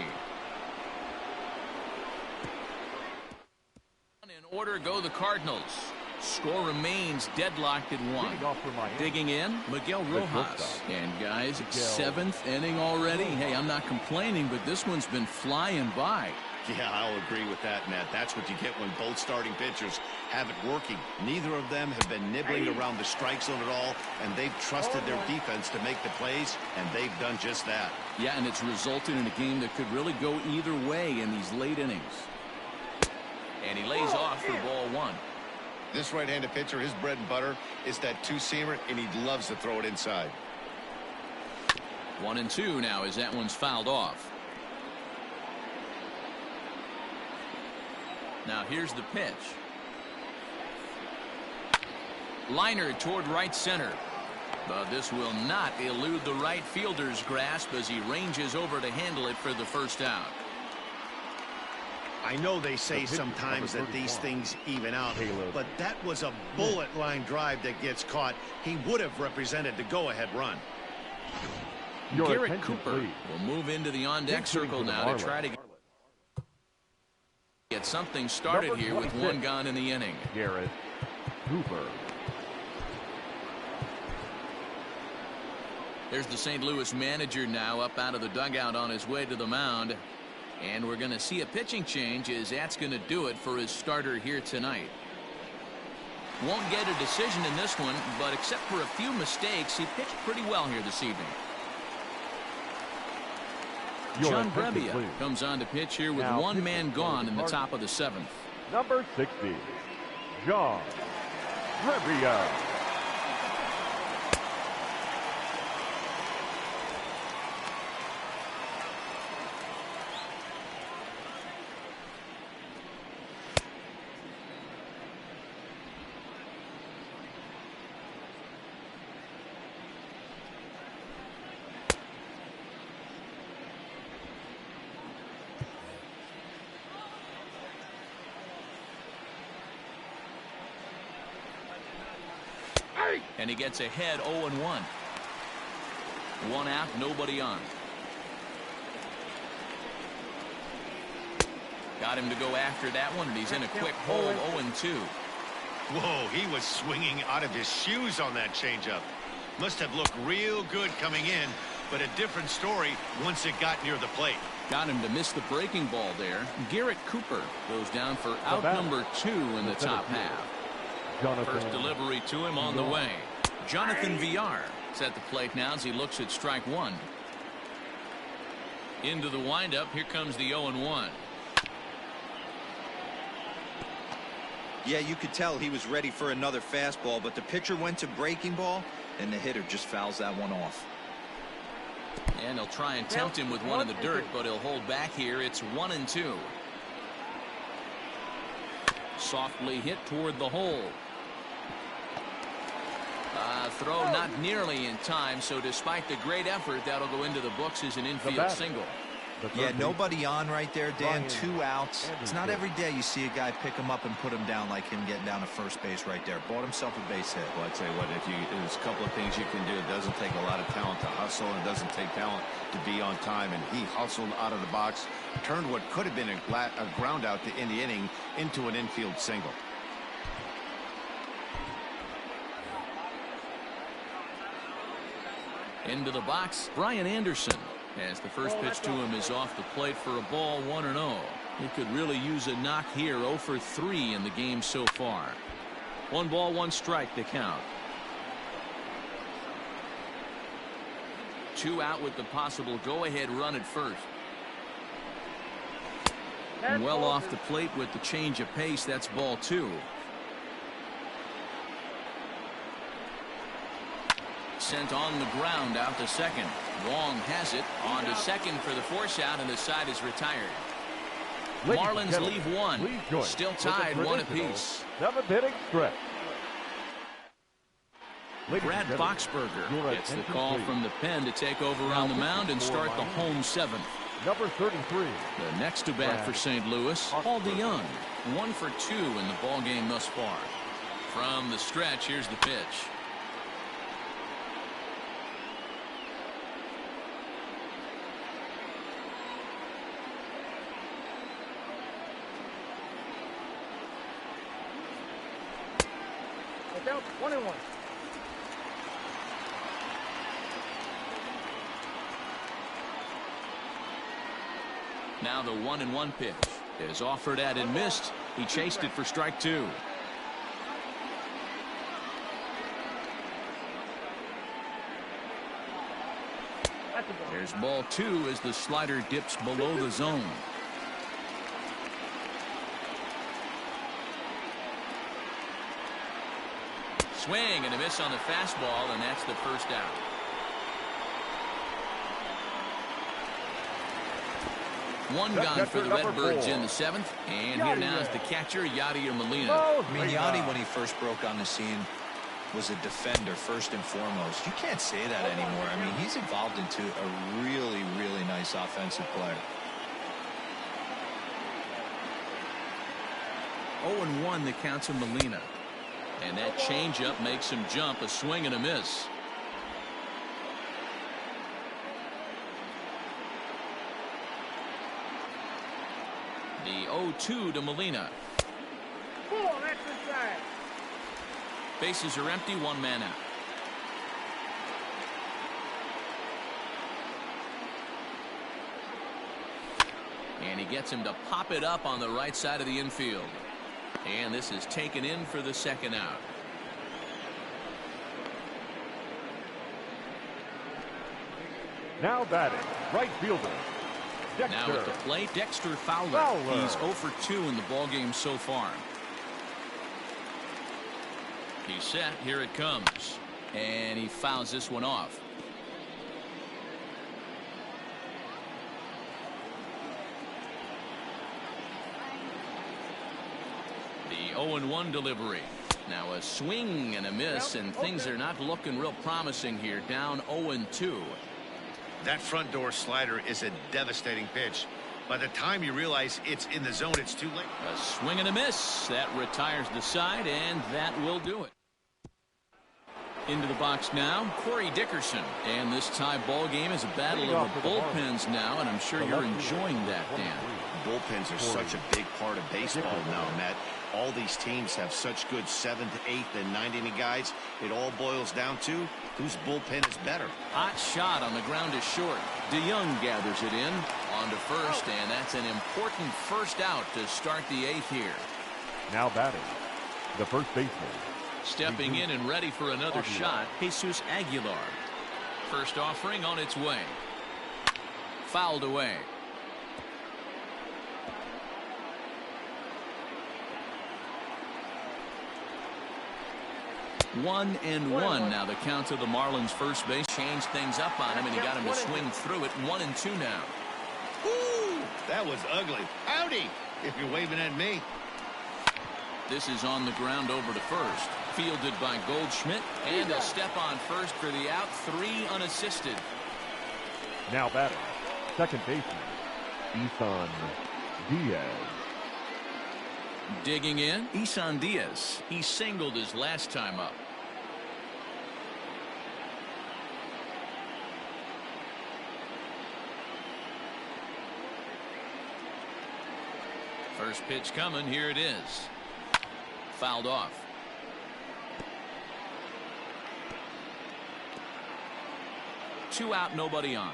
In order go the Cardinals. Score remains deadlocked at 1. Digging in, Miguel Rojas. And guys, 7th inning already. Hey, I'm not complaining, but this one's been flying by. Yeah, I'll agree with that, Matt. That's what you get when both starting pitchers have it working. Neither of them have been nibbling around the strike zone at all, and they've trusted their defense to make the plays, and they've done just that. Yeah, and it's resulted in a game that could really go either way in these late innings. And he lays off for ball 1. This right-handed pitcher, his bread and butter is that 2-seamer, and he loves to throw it inside. 1-2 now as that one's fouled off. Now here's the pitch. Liner toward right center. But this will not elude the right fielder's grasp as he ranges over to handle it for the first out. I know they say sometimes that these things even out, but that was a bullet line drive that gets caught. He would have represented the go-ahead run. Garrett Cooper will move into the on-deck circle now to try to get something started here with 1 gone in the inning. Garrett Cooper. There's the St. Louis manager now up out of the dugout on his way to the mound. And we're going to see a pitching change as that's going to do it for his starter here tonight. Won't get a decision in this one, but except for a few mistakes, he pitched pretty well here this evening. John Brebbia comes on to pitch here with now 1 man gone in the top of the 7th. Number 60, John Brebbia. And he gets ahead 0-1. One out, nobody on. Got him to go after that one, and he's in a quick hole. 0-2. Whoa, he was swinging out of his shoes on that changeup. Must have looked real good coming in, but a different story once it got near the plate. Got him to miss the breaking ball there. Garrett Cooper goes down for out number 2 in the top half. First delivery to him on the way. Jonathan Villar is at the plate now as he looks at strike 1. Into the windup. Here comes the 0-1. Yeah, you could tell he was ready for another fastball, but the pitcher went to breaking ball, and the hitter just fouls that one off. And he'll try and tempt him with one in the dirt, but he'll hold back here. It's 1-2. Softly hit toward the hole. Throw not nearly in time, so despite the great effort, that'll go into the books as an infield single. Yeah, nobody on right there, Dan. 2 outs. It's not every day you see a guy pick him up and put him down like him getting down to first base right there. Bought himself a base hit. Well, I'd tell you what, there's a couple of things you can do. It doesn't take a lot of talent to hustle, and it doesn't take talent to be on time. And he hustled out of the box, turned what could have been a ground out to end the inning into an infield single. Into the box, Brian Anderson, as the first pitch to him is off the plate for a ball. 1-0. He could really use a knock here. 0 for 3 in the game so far. 1 ball, 1 strike to count. 2 out with the possible go-ahead run at first. And well off the plate with the change of pace. That's ball 2. Sent on the ground out to second. Wong has it on to second for the force out, and the side is retired. Marlins leave 1. Still tied 1 apiece. 7th inning stretch. Brad Boxberger gets the call from the pen to take over on the mound and start the home 7th. Number 33. The next to bat for St. Louis, Paul DeYoung. 1 for 2 in the ball game thus far. From the stretch, here's the pitch. Down 1-1. Now the 1-1 pitch is offered at and missed. He chased it for strike 2. There's ball 2 as the slider dips below the zone. Swing and a miss on the fastball, and that's the first out. One gone for the Redbirds in the 7th, and here now is the catcher, Yadier Molina. I mean, Yadi, when he first broke on the scene, was a defender first and foremost. You can't say that anymore. I mean, he's evolved into a really, really nice offensive player. 0-1 the count to Molina. And that changeup makes him jump. A swing and a miss. The 0-2 to Molina. That's inside. Bases are empty. 1 man out. And he gets him to pop it up on the right side of the infield. And this is taken in for the second out. Now batting, right fielder, Dexter. Now at the plate, Dexter Fowler. He's 0 for 2 in the ballgame so far. He's set. Here it comes. And he fouls this one off. The 0-1 delivery. Now a swing and a miss, and things are not looking real promising here. Down 0-2. That front door slider is a devastating pitch. By the time you realize it's in the zone, it's too late. A swing and a miss. That retires the side, and that will do it. Into the box now, Corey Dickerson. And this tie ball game is a battle of the bullpens now, and I'm sure you're enjoying that, Dan. Bullpens are such a big part of baseball now, Matt. All these teams have such good 7th, 8th, and 9th inning guys. It all boils down to whose bullpen is better. Hot shot on the ground is short. DeYoung gathers it in on to first, and that's an important first out to start the 8th here. Now batting, the first baseman. Stepping in and ready for another shot, Jesus Aguilar. First offering on its way. Fouled away. One and one now. The count to the Marlins first base changed things up on him, and he got him to swing through it. 1-2 now. Ooh, that was ugly. Howdy, if you're waving at me. This is on the ground over to first. Fielded by Goldschmidt, and a step on first for the out. 3 unassisted. Now batting, second baseman, Isan Diaz. Digging in, Isan Diaz. He singled his last time up. First pitch coming. Here it is. Fouled off. Two out, nobody on.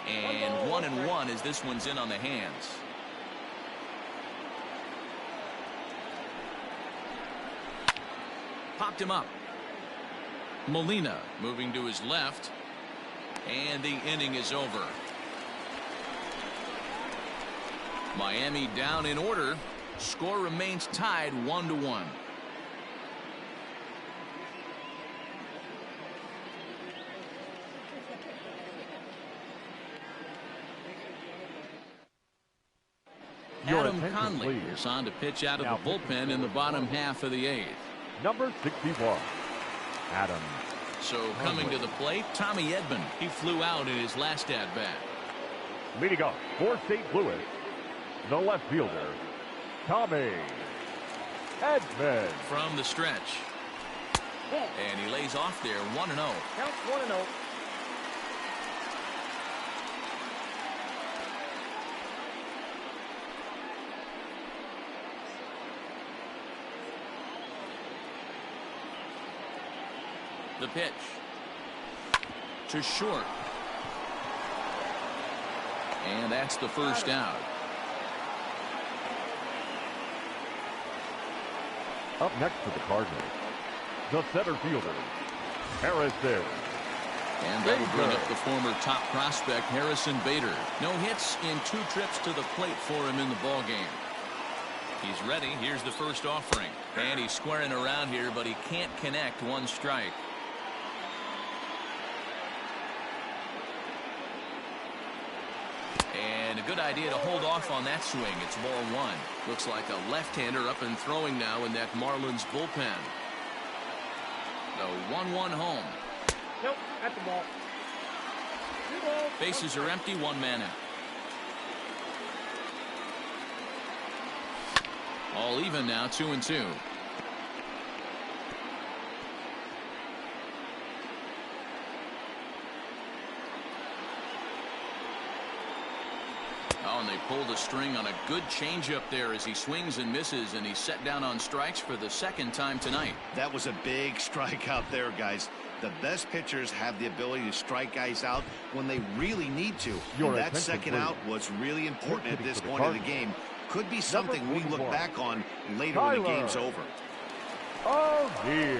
And 1-1 as this one's in on the hands. Popped him up. Molina moving to his left. And the inning is over. Miami down in order. Score remains tied 1-1. Adam Conley is on to pitch out of the bullpen in the bottom half of the 8th. Number 61, Adam. So coming to the plate, Tommy Edman. He flew out in his last at-bat. Leading off for St. Louis, the left fielder, Tommy Edman. From the stretch. And he lays off there, 1-0. Count 1-0. The pitch to short, and that's the first out. Up next for the Cardinals, the center fielder, Harrison. And that will bring up the former top prospect Harrison Bader. No hits in 2 trips to the plate for him in the ball game. He's ready. Here's the first offering, and he's squaring around here, but he can't connect. 1 strike. And a good idea to hold off on that swing. It's ball 1. Looks like a left-hander up and throwing now in that Marlins bullpen. The 1-1 home. Nope, at the ball. Bases are empty, 1 man out. All even now, 2-2. Oh, and they pull the string on a good changeup there as he swings and misses, and he's set down on strikes for the 2nd time tonight. That was a big strike out there, guys. The best pitchers have the ability to strike guys out when they really need to. And that second out was really important at this point of the game. Could be something we look back on later when the game's over. O'Neill.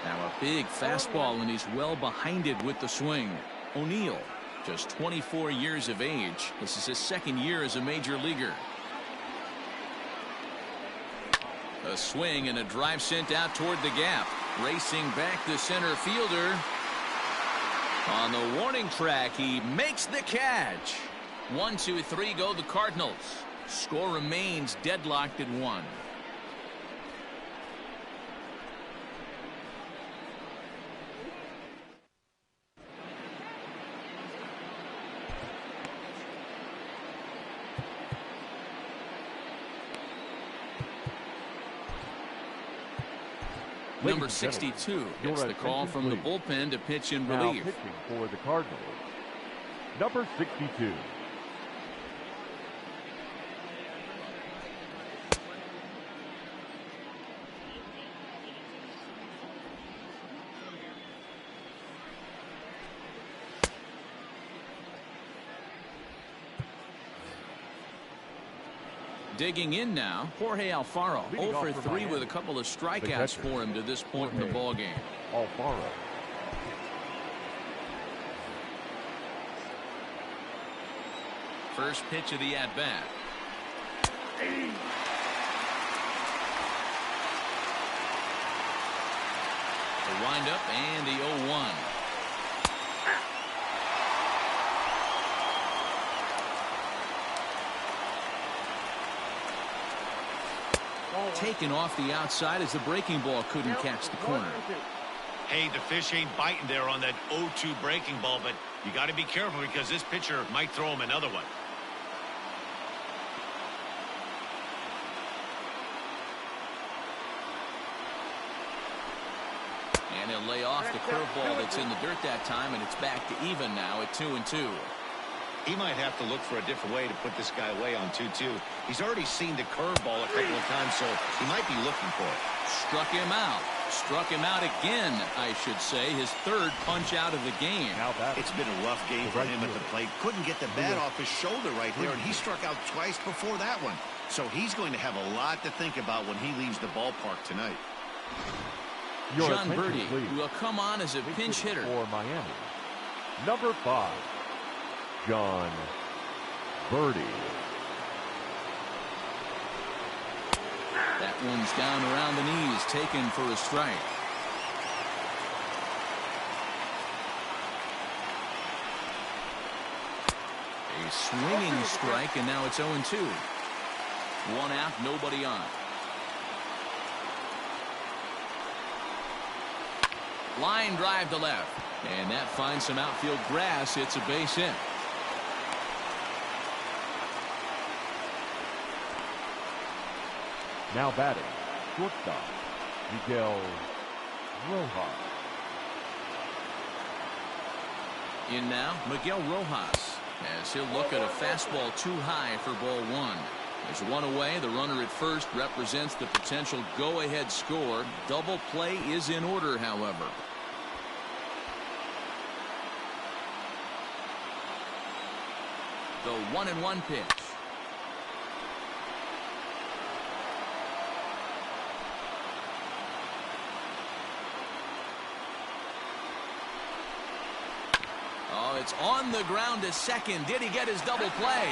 Now a big fastball, and he's well behind it with the swing. O'Neill, just 24 years of age. This is his 2nd year as a major leaguer. A swing and a drive sent out toward the gap. Racing back the center fielder. On the warning track, he makes the catch. 1, 2, 3 go the Cardinals. Score remains deadlocked at 1. Number 62 gets the call from the bullpen to pitch in Now relief. pitching for the Cardinals, number 62. Digging in now, Jorge Alfaro, Leading 0 for off for 3 Miami, with a couple of strikeouts catcher, for him to this point in the ballgame. Alfaro. First pitch of the at-bat. The windup and the 0-1. Taken off the outside as the breaking ball couldn't catch the corner. Hey, the fish ain't biting there on that 0-2 breaking ball, but you got to be careful because this pitcher might throw him another one. And he'll lay off the curveball that's in the dirt that time, and it's back to even now at 2-2. He might have to look for a different way to put this guy away on 2-2. He's already seen the curveball a couple of times, so he might be looking for it. Struck him out. Struck him out again, I should say. His third punch out of the game. Now that It's been a rough game for him at the plate. Couldn't get the bat off his shoulder right there, and he struck out twice before that one. So he's going to have a lot to think about when he leaves the ballpark tonight. Your John attention, Birdie please. will come on as a pinch hitter. For Miami, number 5, John Birdie. That one's down around the knees, taken for a strike. A swinging strike, and now it's 0-2. One out, nobody on. Line drive to left, and that finds some outfield grass. It's a base hit. Now batting, shortstop, Miguel Rojas. In now, Miguel Rojas, as he'll look at a fastball too high for ball 1. There's one away. The runner at first represents the potential go-ahead score. Double play is in order, however. The 1-1 pitch. Oh, it's on the ground to second. Did he get his double play?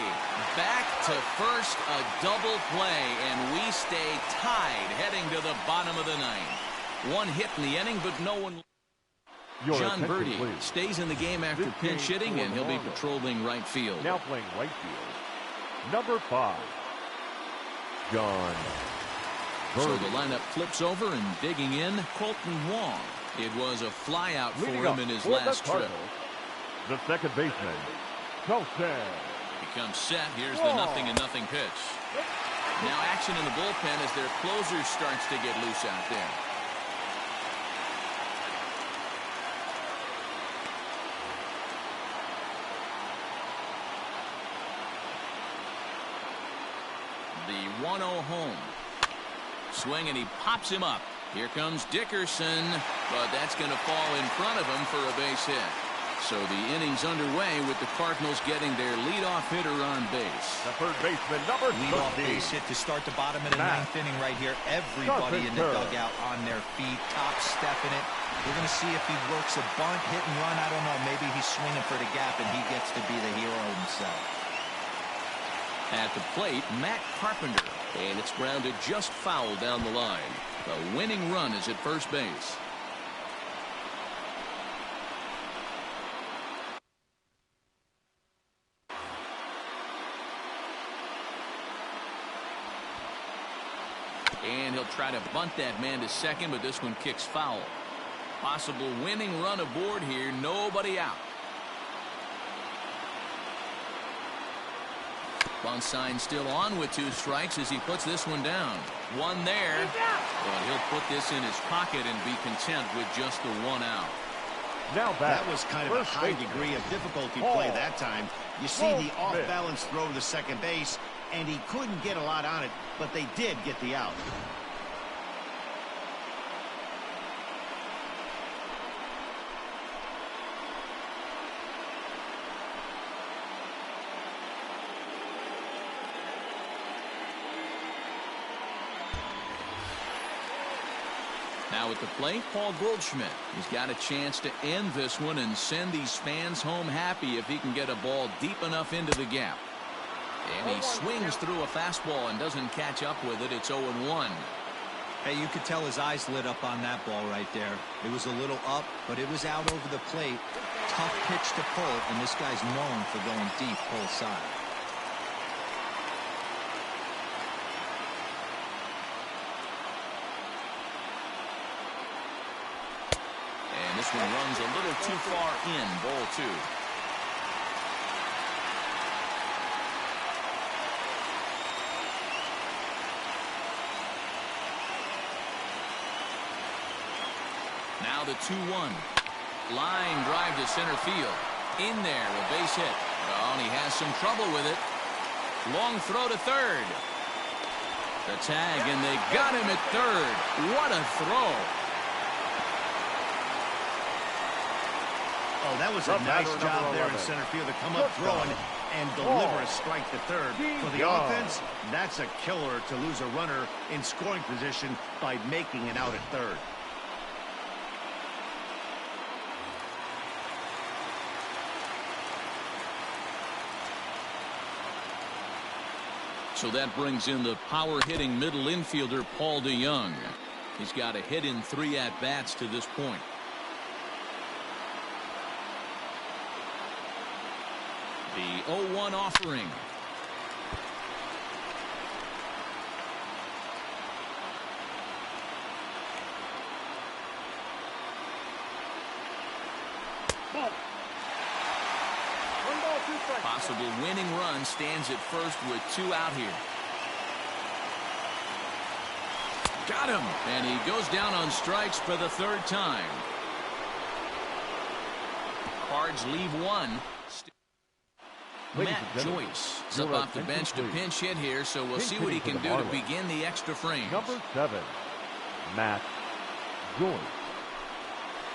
Back to first, a double play, and we stay tied heading to the bottom of the ninth. One hit in the inning, but no one. Your John attention, Birdie please. stays in the game after This pinch game hitting, for and he'll be Marlins. patrolling right field. Now playing right field, number 5, John So Birdie. the lineup flips over, and digging in, Colton Wong. It was a fly out for Leading him up in his for the last trip. Cardinals, the second baseman, Colton. Becomes set. Here's the 0-0 pitch. Now action in the bullpen as their closer starts to get loose out there. The 1-0 home. Swing, and he pops him up. Here comes Dickerson, but that's going to fall in front of him for a base hit. So the inning's underway with the Cardinals getting their leadoff hitter on base. The third baseman, number Leadoff 13. base hit to start the bottom of the Matt. ninth inning right here. Everybody in the Carpenter. dugout on their feet, top stepping it. We're going to see if he works a bunt, hit and run. I don't know. Maybe he's swinging for the gap and he gets to be the hero himself. At the plate, Matt Carpenter, and it's grounded just foul down the line. The winning run is at first base. And he'll try to bunt that man to second, but this one kicks foul. Possible winning run aboard here, nobody out. Bunt sign still on with 2 strikes as he puts this one down. One there, but he'll put this in his pocket and be content with just the 1 out. Now back. That was kind of a high degree of difficulty play that time. You see the off-balance throw to second base, and he couldn't get a lot on it, but they did get the out. Now at the plate, Paul Goldschmidt. He's got a chance to end this one and send these fans home happy if he can get a ball deep enough into the gap. And he swings through a fastball and doesn't catch up with it. It's 0-1. Hey, you could tell his eyes lit up on that ball right there. It was a little up, but it was out over the plate. Tough pitch to pull, and this guy's known for going deep pull side. This one runs a little too far in. Ball 2. Now the 2-1. Line drive to center field. In there, a base hit. Oh, and he has some trouble with it. Long throw to third. The tag, and they got him at third. What a throw. Oh, that was a nice job there in center field to come up throwing and deliver a strike to third. For the offense, that's a killer to lose a runner in scoring position by making it out at third. So that brings in the power-hitting middle infielder Paul DeJong. He's got a hit in 3 at-bats to this point. The 0-1 offering. Possible winning run stands at first with 2 out here. Got him, and he goes down on strikes for the 3rd time. Cards leave 1. Matt Joyce is up off the bench to pinch hit here, so we'll see what he can do to begin the extra frame. Number 7, Matt Joyce.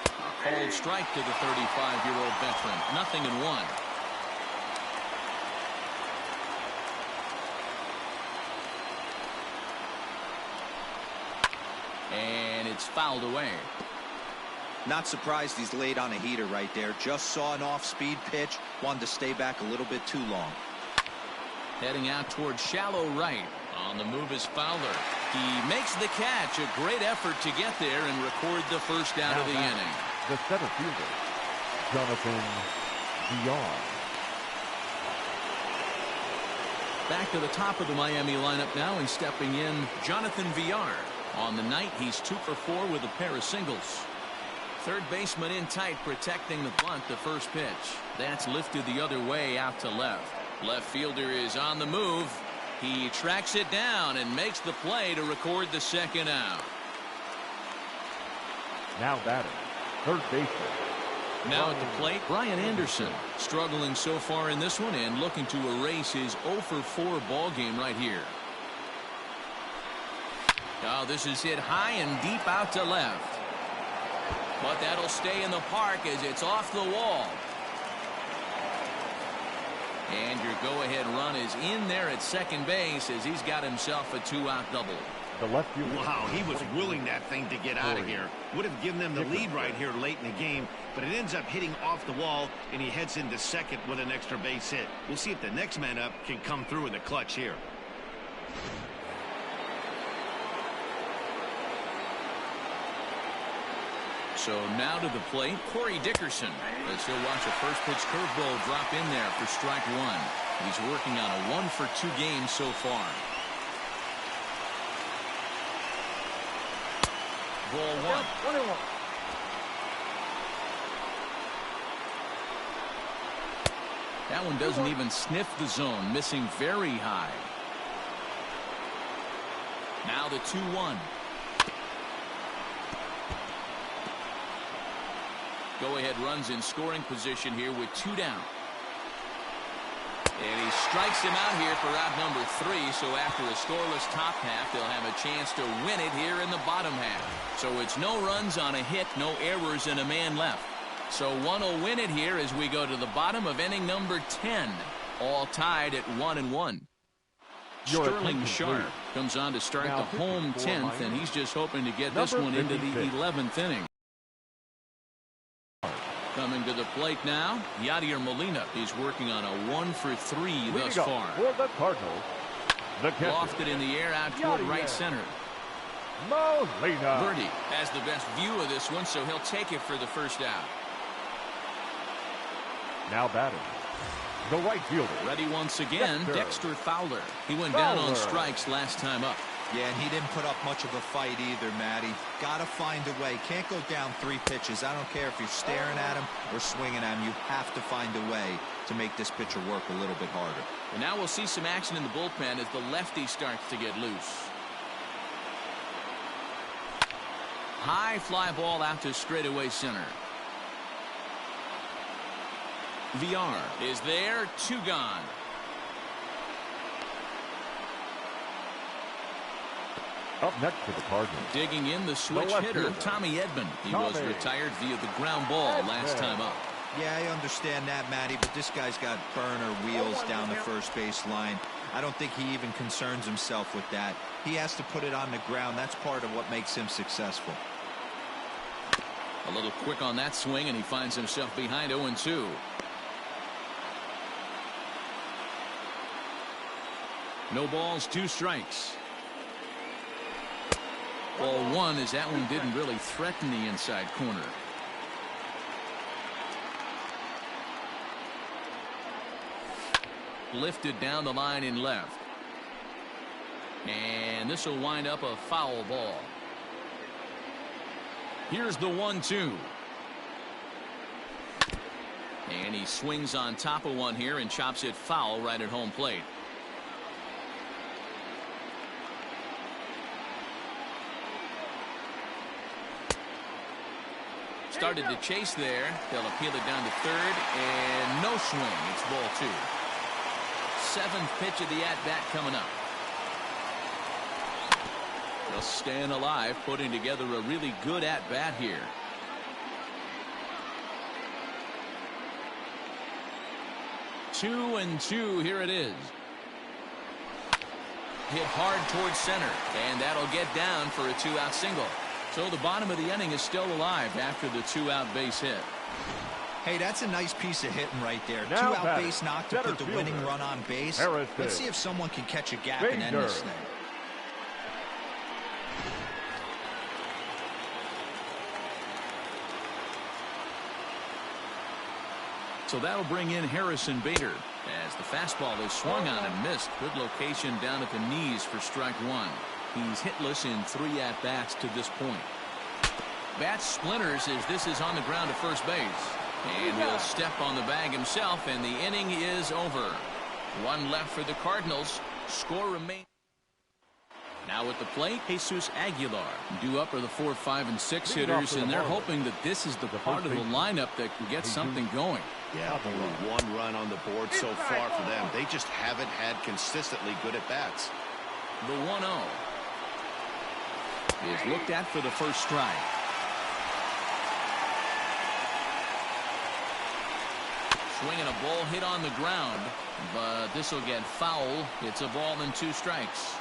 A cold strike to the 35-year-old veteran. 0-1. And it's fouled away. Not surprised he's laid on a heater right there. Just saw an off-speed pitch. Wanted to stay back a little bit too long. Heading out towards shallow right. On the move is Fowler. He makes the catch. A great effort to get there and record the first out of the inning. The center fielder, Jonathan Villar. Back to the top of the Miami lineup now, and stepping in, Jonathan Villar. On the night, he's 2 for 4 with a pair of singles. Third baseman in tight, protecting the bunt. The first pitch. That's lifted the other way out to left. Left fielder is on the move. He tracks it down and makes the play to record the 2nd out. Now batting, third baseman. Now at the plate, Brian Anderson. Struggling so far in this one and looking to erase his 0 for 4 ball game right here. Oh, this is hit high and deep out to left. But that'll stay in the park as it's off the wall. And your go-ahead run is in there at second base as he's got himself a 2-out double. The left fielder. Wow, he was willing that thing to get out of here. Would have given them the lead right here late in the game, but it ends up hitting off the wall, and he heads into second with an extra base hit. We'll see if the next man up can come through in the clutch here. So now to the plate, Corey Dickerson, as he'll watch a first pitch curveball drop in there for strike 1. He's working on a 1 for 2 game so far. Ball 1. 1-1. That one doesn't even sniff the zone, missing very high. Now the 2-1. Go-ahead runs in scoring position here with 2 down. And he strikes him out here for out number 3. So after a scoreless top half, they'll have a chance to win it here in the bottom half. So it's no runs on a hit, no errors, and a man left. So one will win it here as we go to the bottom of inning number 10. All tied at 1-1. Sterling Sharp comes on to start the home 10th, and he's just hoping to get this one into the 11th inning. Coming to the plate now, Yadier Molina. He's working on a 1-for-3 thus far. For the Cardinals, the catcher, lofted in the air out toward right center. Molina. Birdie has the best view of this one, so he'll take it for the first out. Now batting, the right fielder. Ready once again, Dexter Fowler. He went down on strikes last time up. Yeah, and he didn't put up much of a fight either, Matty. Gotta find a way. Can't go down 3 pitches. I don't care if you're staring at him or swinging at him. You have to find a way to make this pitcher work a little bit harder. And now we'll see some action in the bullpen as the lefty starts to get loose. High fly ball out to straightaway center. VR is there, 2 gone. Up next for the Cardinals, digging in the switch hitter, Tommy Edman. He was retired via the ground ball last time up. Yeah, I understand that, Matty, but this guy's got burner wheels down the first base line. I don't think he even concerns himself with that. He has to put it on the ground. That's part of what makes him successful. A little quick on that swing, and he finds himself behind 0-2. No balls, 2 strikes. Ball 1 as that one didn't really threaten the inside corner. Lifted down the line in left. And this will wind up a foul ball. Here's the 1-2. And he swings on top of one here and chops it foul right at home plate. Started to chase there. They'll appeal it down to third, and no swing. It's ball 2. 7th pitch of the at-bat coming up. Just staying alive, putting together a really good at-bat here. Two and two, here it is. Hit hard towards center, and that'll get down for a 2-out single. So the bottom of the inning is still alive after the 2-out base hit. Hey, that's a nice piece of hitting right there. Now 2-out base knock to put the winning fielder, run on base. Harrison. Let's see if someone can catch a gap and end this thing. So that'll bring in Harrison Bader as the fastball is swung on and missed. Good location down at the knees for strike 1. He's hitless in 3 at-bats to this point. Bat splinters as this is on the ground to first base. And he'll step on the bag himself, and the inning is over. 1 left for the Cardinals. Score remains. Now at the plate, Jesus Aguilar. Due up are the 4, 5, and 6 hitters, and they're hoping that this is the part of the lineup that can get something going. Yeah, only 1 run on the board so far for them. They just haven't had consistently good at-bats. The 1-0 is looked at for the first strike. Swinging a ball hit on the ground, but this will get foul. It's a ball and 2 strikes.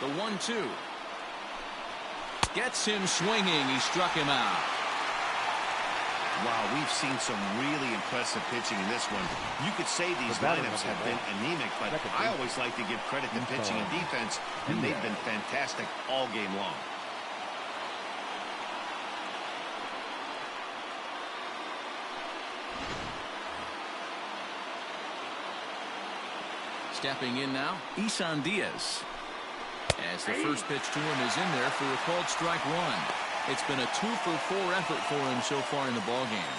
The 1-2 gets him swinging. He struck him out. Wow, we've seen some really impressive pitching in this one. You could say these lineups have been anemic, but I always like to give credit to pitching and defense, and they've been fantastic all game long. Stepping in now, Isan Diaz. As the first pitch to him is in there for a called strike 1. It's been a 2-for-4 effort for him so far in the ballgame.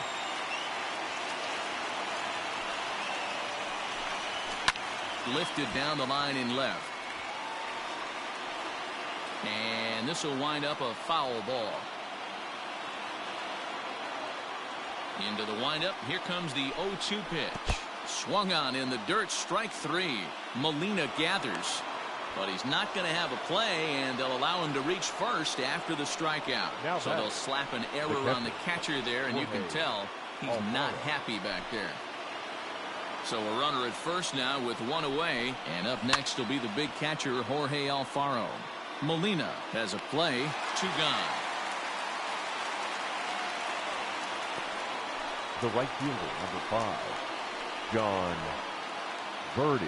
lifted down the line in left. And this will wind up a foul ball. Into the windup. Here comes the 0-2 pitch. Swung on in the dirt. Strike three. Molina gathers. But he's not going to have a play, and they'll allow him to reach first after the strikeout. So they'll slap an error on the catcher there, and you can tell he's not happy back there. So a runner at first now with one away, and up next will be the big catcher, Jorge Alfaro. Molina has a play. 2 gone. The right fielder, number 5, John Birdie.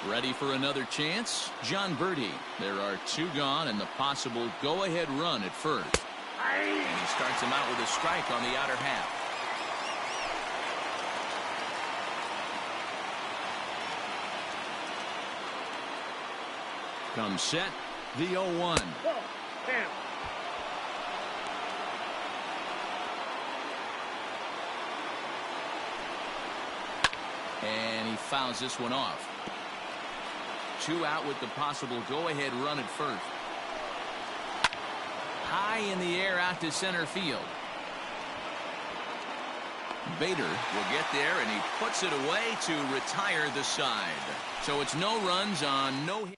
Ready for another chance? John Birdie. There are 2 gone and the possible go-ahead run at first. And he starts him out with a strike on the outer half. Comes set. The 0-1. And he fouls this one off. 2 out with the possible go-ahead run at first. High in the air out to center field. Bader will get there, and he puts it away to retire the side. So it's no runs on no hit.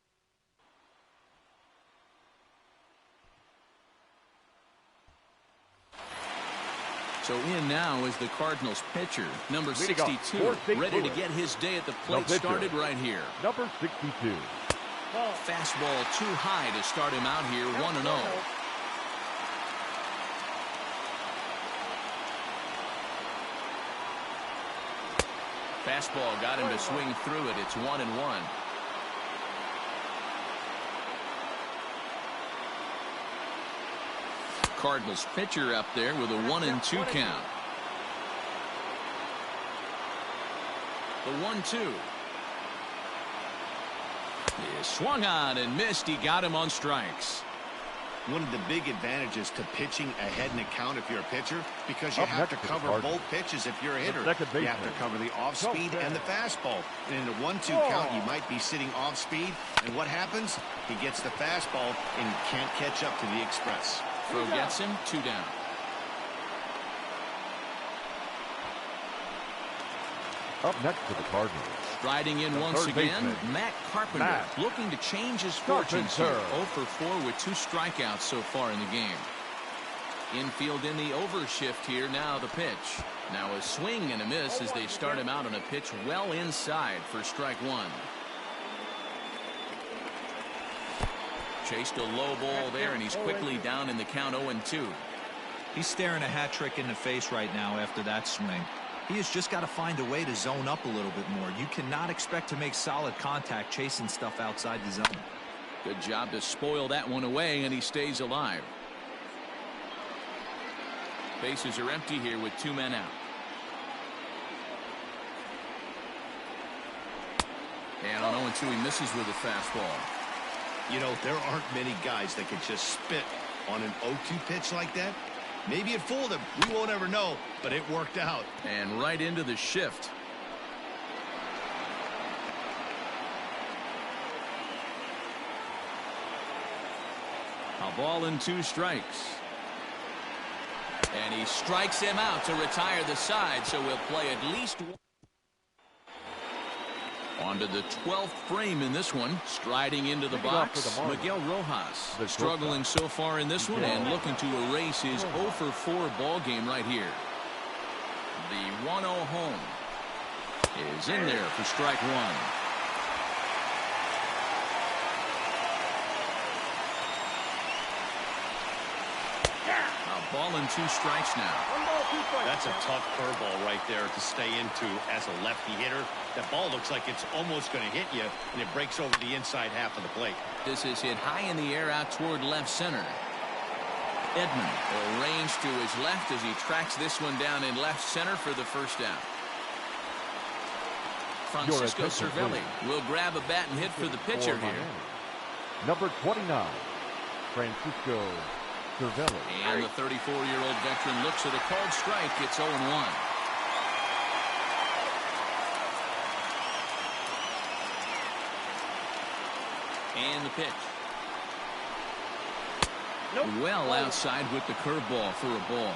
So in now is the Cardinals pitcher, number 62, ready to get his day at the plate started right here. Number 62. Fastball too high to start him out here, 1-0. Fastball got him to swing through it. It's 1-1. Cardinals pitcher up there with a 1-2 count. The 1-2. He swung on and missed. He got him on strikes. One of the big advantages to pitching ahead in a count if you're a pitcher, because you have to cover both pitches if you're a hitter. You have to cover the off-speed and the fastball. And in a 1-2 count, you might be sitting off-speed. And what happens? He gets the fastball and he can't catch up to the express. Throw gets him. 2 down. Up next for the Cardinals. Striding in once again, Matt Carpenter, looking to change his fortunes here. 0 for 4 with 2 strikeouts so far in the game. Infield in the overshift here. Now the pitch. Now a swing and a miss as they start him out on a pitch well inside for strike 1. Chased a low ball there, and he's quickly down in the count. 0-2. He's staring a hat trick in the face right now after that swing. He has just got to find a way to zone up a little bit more. You cannot expect to make solid contact chasing stuff outside the zone. Good job to spoil that one away, and he stays alive. Bases are empty here with 2 men out. And on 0-2, he misses with a fastball. You know, there aren't many guys that can just spit on an 0-2 pitch like that. Maybe it fooled him. We won't ever know, but it worked out. And right into the shift. A ball and 2 strikes. And he strikes him out to retire the side, so we'll play at least one. On to the 12th frame in this one. Striding into the box, Miguel Rojas. Struggling so far in this one and looking to erase his 0 for 4 ball game right here. The 1-0 home is in there for strike 1. A ball and 2 strikes now. That's a tough curveball right there to stay into as a lefty hitter. That ball looks like it's almost going to hit you, and it breaks over the inside half of the plate. This is hit high in the air out toward left center. Edman will range to his left as he tracks this one down in left center for the first out. Francisco Cervelli will grab a bat and hit for the pitcher here. Number 29, Francisco Cervelli. And the 34-year-old veteran looks at a called strike. It's 0-1. And the pitch. Nope. Well outside with the curveball for a ball.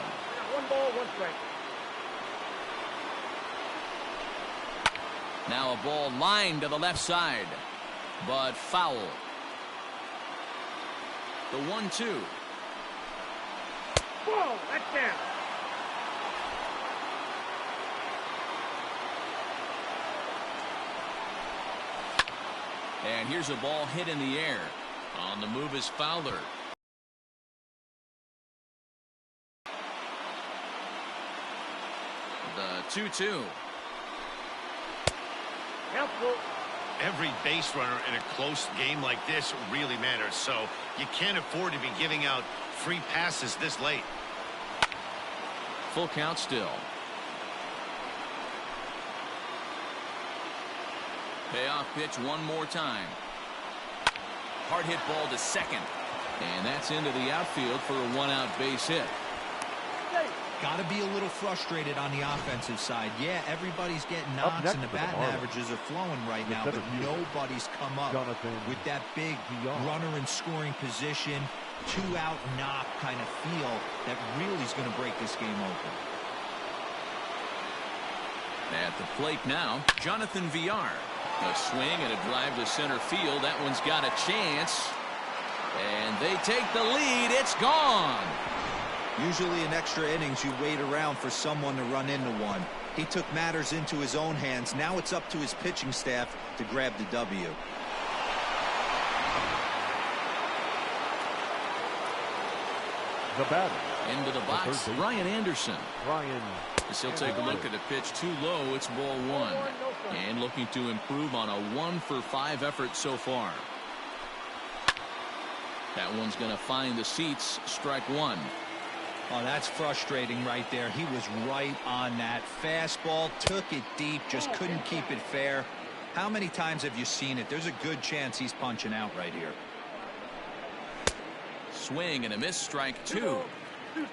One ball, one strike. Now a ball lined to the left side, but foul. The 1-2. Whoa, that's down. And here's a ball hit in the air. On the move is Fowler. The 2-2. Helpful. Every base runner in a close game like this really matters, so you can't afford to be giving out free passes this late. Full count still. Payoff pitch one more time. Hard hit ball to second. And that's into the outfield for a one-out base hit. Got to be a little frustrated on the offensive side. Yeah, everybody's getting knocks and the batting averages are flowing right now, but nobody's come up with that big runner in scoring position, two-out knock kind of feel that really is going to break this game open. At the plate now, Jonathan Villar. A swing and a drive to center field. That one's got a chance. And they take the lead. It's gone. Usually in extra innings, you wait around for someone to run into one. He took matters into his own hands. Now it's up to his pitching staff to grab the W. The batter. Into the box, Brian Anderson. Brian. As he'll take a look at a pitch too low, it's ball one. And looking to improve on a 1-for-5 effort so far. That one's going to find the seats. Strike one. Oh, that's frustrating right there. He was right on that. Fastball, took it deep, just couldn't keep it fair. How many times have you seen it? There's a good chance he's punching out right here. Swing and a miss, strike two.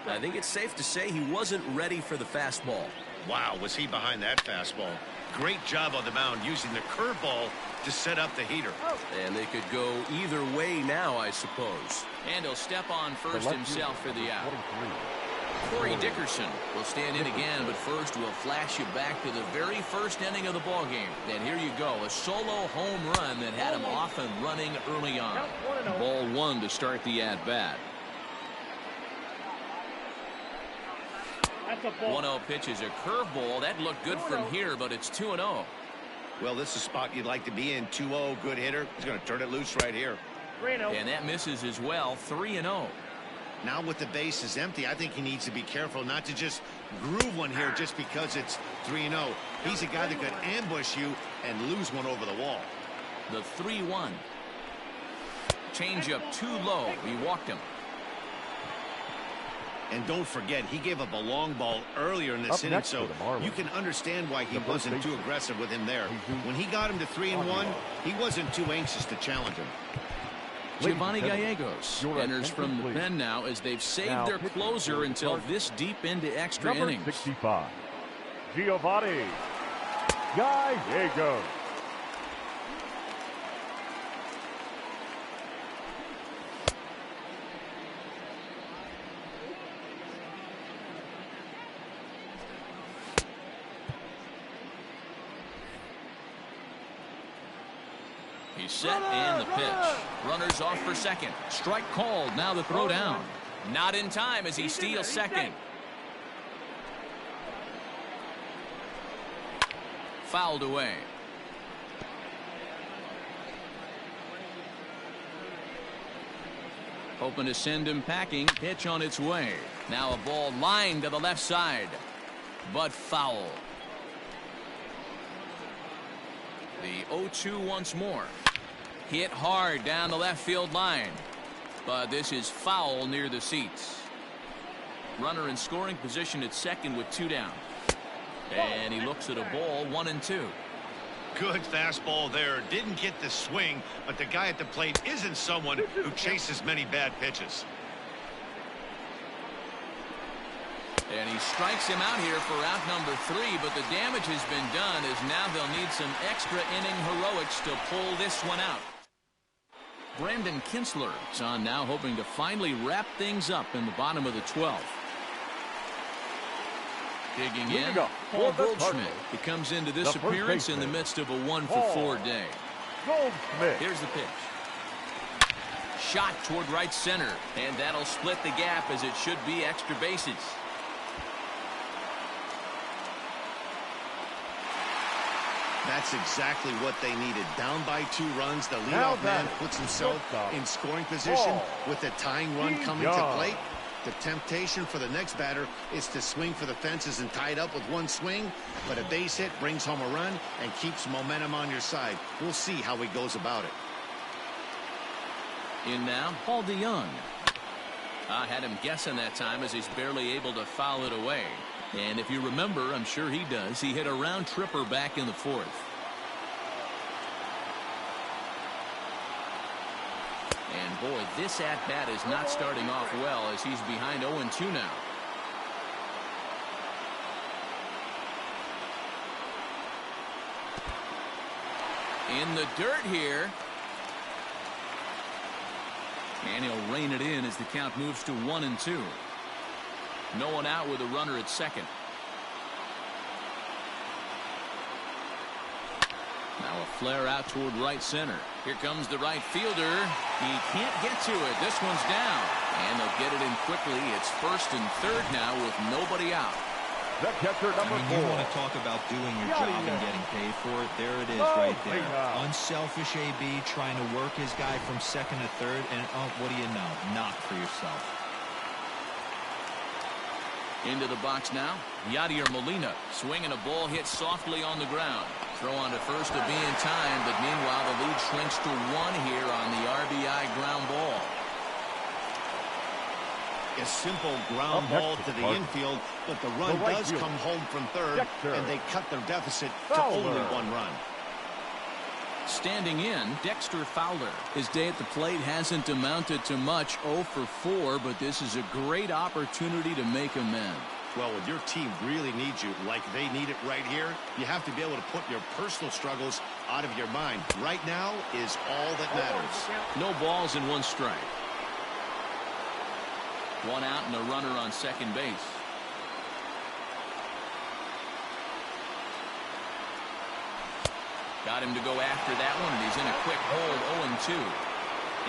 I think it's safe to say he wasn't ready for the fastball. Wow, was he behind that fastball. Great job on the mound using the curveball to set up the heater. And they could go either way now, I suppose. And he'll step on first himself for the out. Corey Dickerson will stand in again, but first we'll flash you back to the very first inning of the ball game. And here you go, a solo home run that had him off and running early on. Ball one to start the at-bat. 1-0 pitch is a curveball. That looked good from here, but it's 2-0. Well, this is a spot you'd like to be in. 2-0, good hitter. He's going to turn it loose right here. And that misses as well. 3-0. Now with the bases empty, I think he needs to be careful not to just groove one here just because it's 3-0. He's a guy that could ambush you and lose one over the wall. The 3-1. Changeup too low. He walked him. And don't forget, he gave up a long ball earlier in this inning, so you can understand why he wasn't too aggressive with him there. When he got him to 3-1, he wasn't too anxious to challenge him. Giovanni Gallegos enters from the pen now as they've saved their closer until this deep into extra innings. 65. Giovanni Gallegos. He's set and the pitch. Runners off for second. Strike called. Now the throw down. Not in time as he steals second. Fouled away. Hoping to send him packing. Pitch on its way. Now a ball lined to the left side, but foul. The 0-2 once more. Hit hard down the left field line, but this is foul near the seats. Runner in scoring position at second with two down. And he looks at a ball, 1-2. Good fastball there. Didn't get the swing, but the guy at the plate isn't someone who chases many bad pitches. And he strikes him out here for out number 3, but the damage has been done as now they'll need some extra inning heroics to pull this one out. Brandon Kinsler is on now, hoping to finally wrap things up in the bottom of the 12th. Digging in, Paul Goldschmidt. He comes into this appearance in the midst of a 1-for-4 day. Goldschmidt. Here's the pitch. Shot toward right center, and that'll split the gap as it should be extra bases. That's exactly what they needed. Down by 2 runs, the leadoff man puts himself in scoring position with a tying run coming to plate. The temptation for the next batter is to swing for the fences and tie it up with one swing, but a base hit brings home a run and keeps momentum on your side. We'll see how he goes about it. In now, Paul DeYoung. I had him guessing that time as he's barely able to foul it away. And if you remember, I'm sure he does, he hit a round tripper back in the 4th. And boy, this at-bat is not starting off well as he's behind 0-2 now. In the dirt here. And he'll rein it in as the count moves to 1-2. No one out with a runner at second. Now a flare out toward right center. Here comes the right fielder. He can't get to it. This one's down. And they'll get it in quickly. It's 1st and 3rd now with nobody out. The catcher, number 4. You want to talk about doing your job and getting paid for it? There it is right there. Unselfish AB trying to work his guy from second to third. And what do you know? Knock for yourself. Into the box now, Yadier Molina swinging a ball hit softly on the ground. Throw on to first to be in time, but meanwhile the lead shrinks to 1 here on the RBI ground ball. A simple ground ball to the infield, but the run does come home from third, and they cut their deficit to only 1 run. Standing in, Dexter Fowler. His day at the plate hasn't amounted to much, 0-for-4, but this is a great opportunity to make amends. Well, when your team really needs you like they need it right here, you have to be able to put your personal struggles out of your mind. Right now is all that matters. No balls and 1 strike. 1 out and a runner on second base. Got him to go after that one, and he's in a quick hold, 0-2.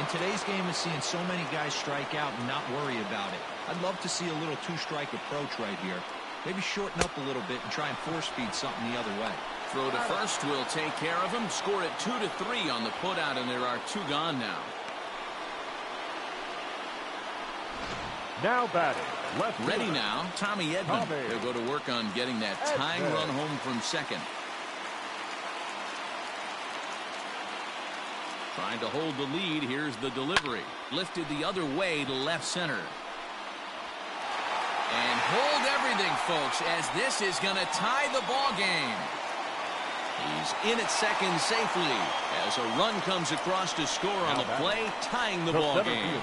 In today's game is seeing so many guys strike out and not worry about it. I'd love to see a little 2-strike approach right here. Maybe shorten up a little bit and try and 4-speed something the other way. Throw to first will take care of him. Score it 2-3 on the putout, and there are 2 gone now. Now batting. Ready now, Tommy Edman. They'll go to work on getting that tying run home from second. Trying to hold the lead. Here's the delivery. Lifted the other way to left center. And hold everything, folks, as this is going to tie the ball game. He's in at second safely as a run comes across to score on the play, tying the ball game.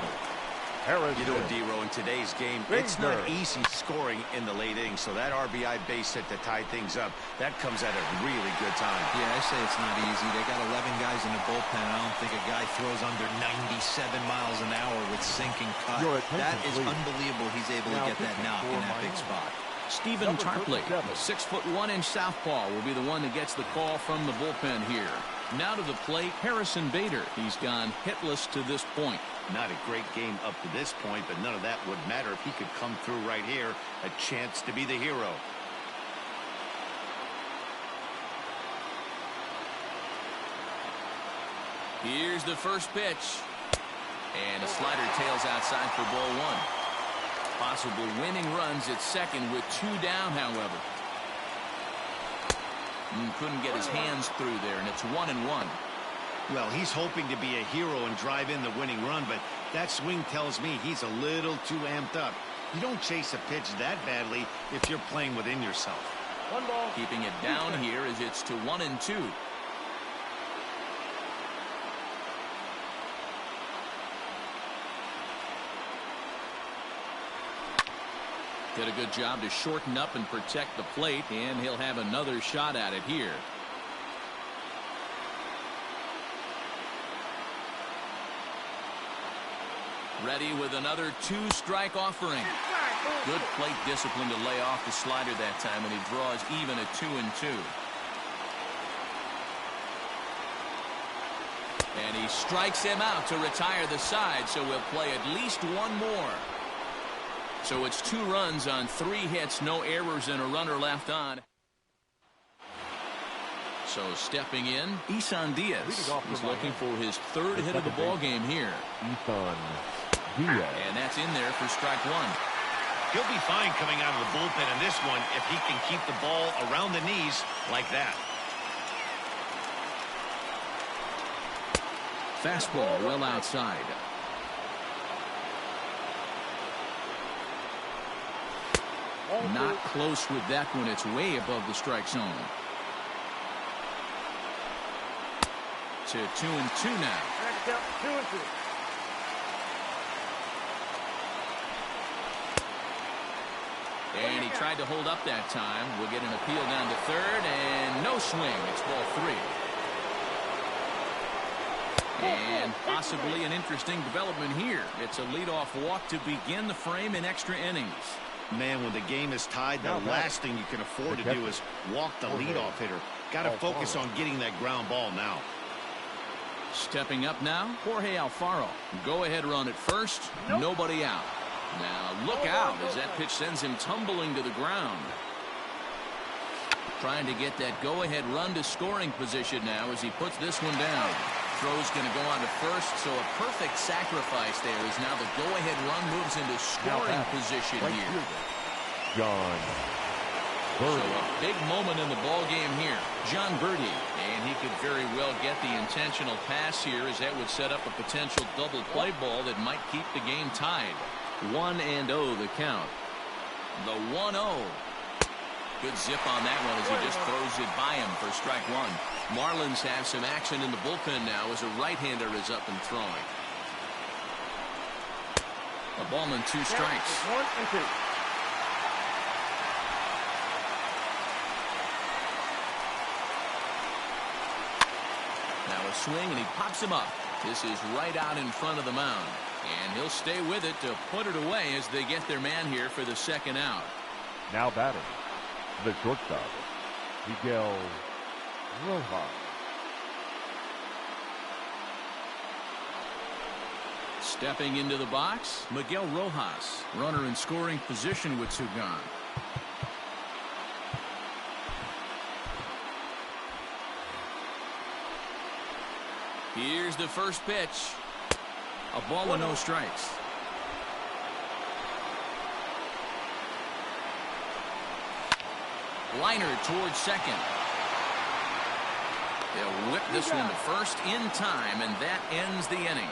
You know, D-Row, in today's game, it's not easy scoring in the late innings, so that RBI base hit to tie things up, that comes at a really good time. Yeah, I say it's not easy. They got 11 guys in the bullpen. I don't think a guy throws under 97 miles an hour with sinking cut. That is unbelievable he's able to get that knock in that big spot. Stephen Tarpley, the 6'1" southpaw, will be the one that gets the call from the bullpen here. Now to the plate, Harrison Bader. He's gone hitless to this point. Not a great game up to this point, but none of that would matter if he could come through right here. A chance to be the hero. Here's the first pitch. And a slider tails outside for ball 1. Possible winning runs at second with 2 down, however. Couldn't get his hands through there, and it's 1-1. Well, he's hoping to be a hero and drive in the winning run, but that swing tells me he's a little too amped up. You don't chase a pitch that badly if you're playing within yourself. 1 ball. Keeping it down here as it's to 1-2. Did a good job to shorten up and protect the plate, and he'll have another shot at it here. Ready with another 2-strike offering. Good plate discipline to lay off the slider that time, and he draws even at 2-2. And he strikes him out to retire the side, so we'll play at least one more. So it's 2 runs on 3 hits, no errors, and a runner left on. So stepping in, Isan Diaz. He's looking for his 3rd hit of the ball game here. Isan Diaz. And that's in there for strike 1. He'll be fine coming out of the bullpen in this one if he can keep the ball around the knees like that. Fastball well outside. Not close with that one. It's way above the strike zone. To 2-2 now. 2-2. And he tried to hold up that time. We'll get an appeal down to 3rd, and no swing. It's ball 3. And possibly an interesting development here. It's a leadoff walk to begin the frame in extra innings. Man, when the game is tied, the last thing you can afford to do is walk the leadoff hitter. Got to focus on getting that ground ball now. Stepping up now, Jorge Alfaro. Go-ahead run at first, nobody out. Now look out as that pitch sends him tumbling to the ground. Trying to get that go-ahead run to scoring position now as he puts this one down. Throw's going to go on to first, so a perfect sacrifice there as now the go-ahead run moves into scoring position here. John So a big moment in the ball game here. John Birdie, and he could very well get the intentional pass here as that would set up a potential double play ball that might keep the game tied. 1-0 the count. The 1-0. Good zip on that one as he just throws it by him for strike 1. Marlins have some action in the bullpen now as a right-hander is up and throwing. A ball and 2 strikes. 1-2. Now a swing, and he pops him up. This is right out in front of the mound. And he'll stay with it to put it away as they get their man here for the 2nd out. Now batting, the shortstop, Miguel Rojas. Stepping into the box, Miguel Rojas. Runner in scoring position with 2 gone. Here's the first pitch. A ball with no strikes. Liner towards second. They'll whip this one to first in time, and that ends the inning.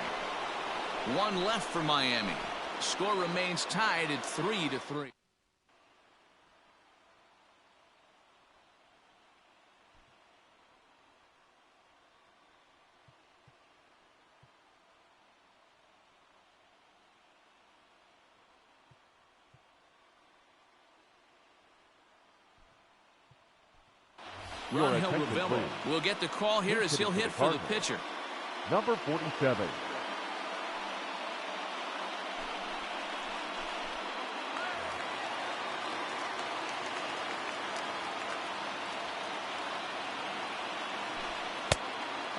1 left for Miami. Score remains tied at 3-3. Rangel Ravelo will get the call here as he'll hit for the pitcher. Number 47.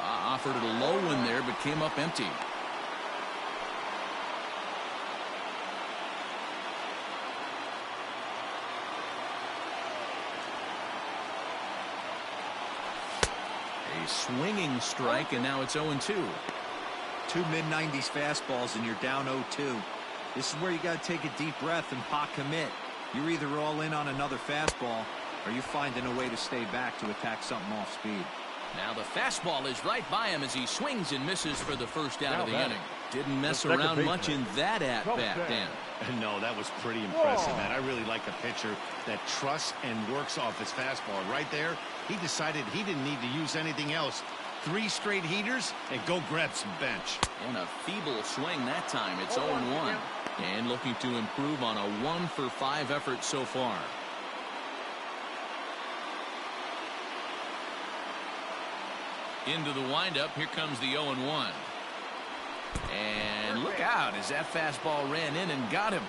Offered it a low one there, but came up empty. A swinging strike, and now it's 0-2. 2 mid-90s fastballs, and you're down 0-2. This is where you got to take a deep breath and pot commit. You're either all in on another fastball, or you're finding a way to stay back to attack something off speed. Now the fastball is right by him as he swings and misses for the first out of the inning. Didn't mess around much in that at-bat, Dan. No, that was pretty impressive, man. I really like a pitcher that trusts and works off his fastball. Right there, he decided he didn't need to use anything else. 3 straight heaters and go grab some bench. And a feeble swing that time. It's 0-1. And looking to improve on a 1-for-5 effort so far. Into the windup. Here comes the 0-1. And look out as that fastball ran in and got him.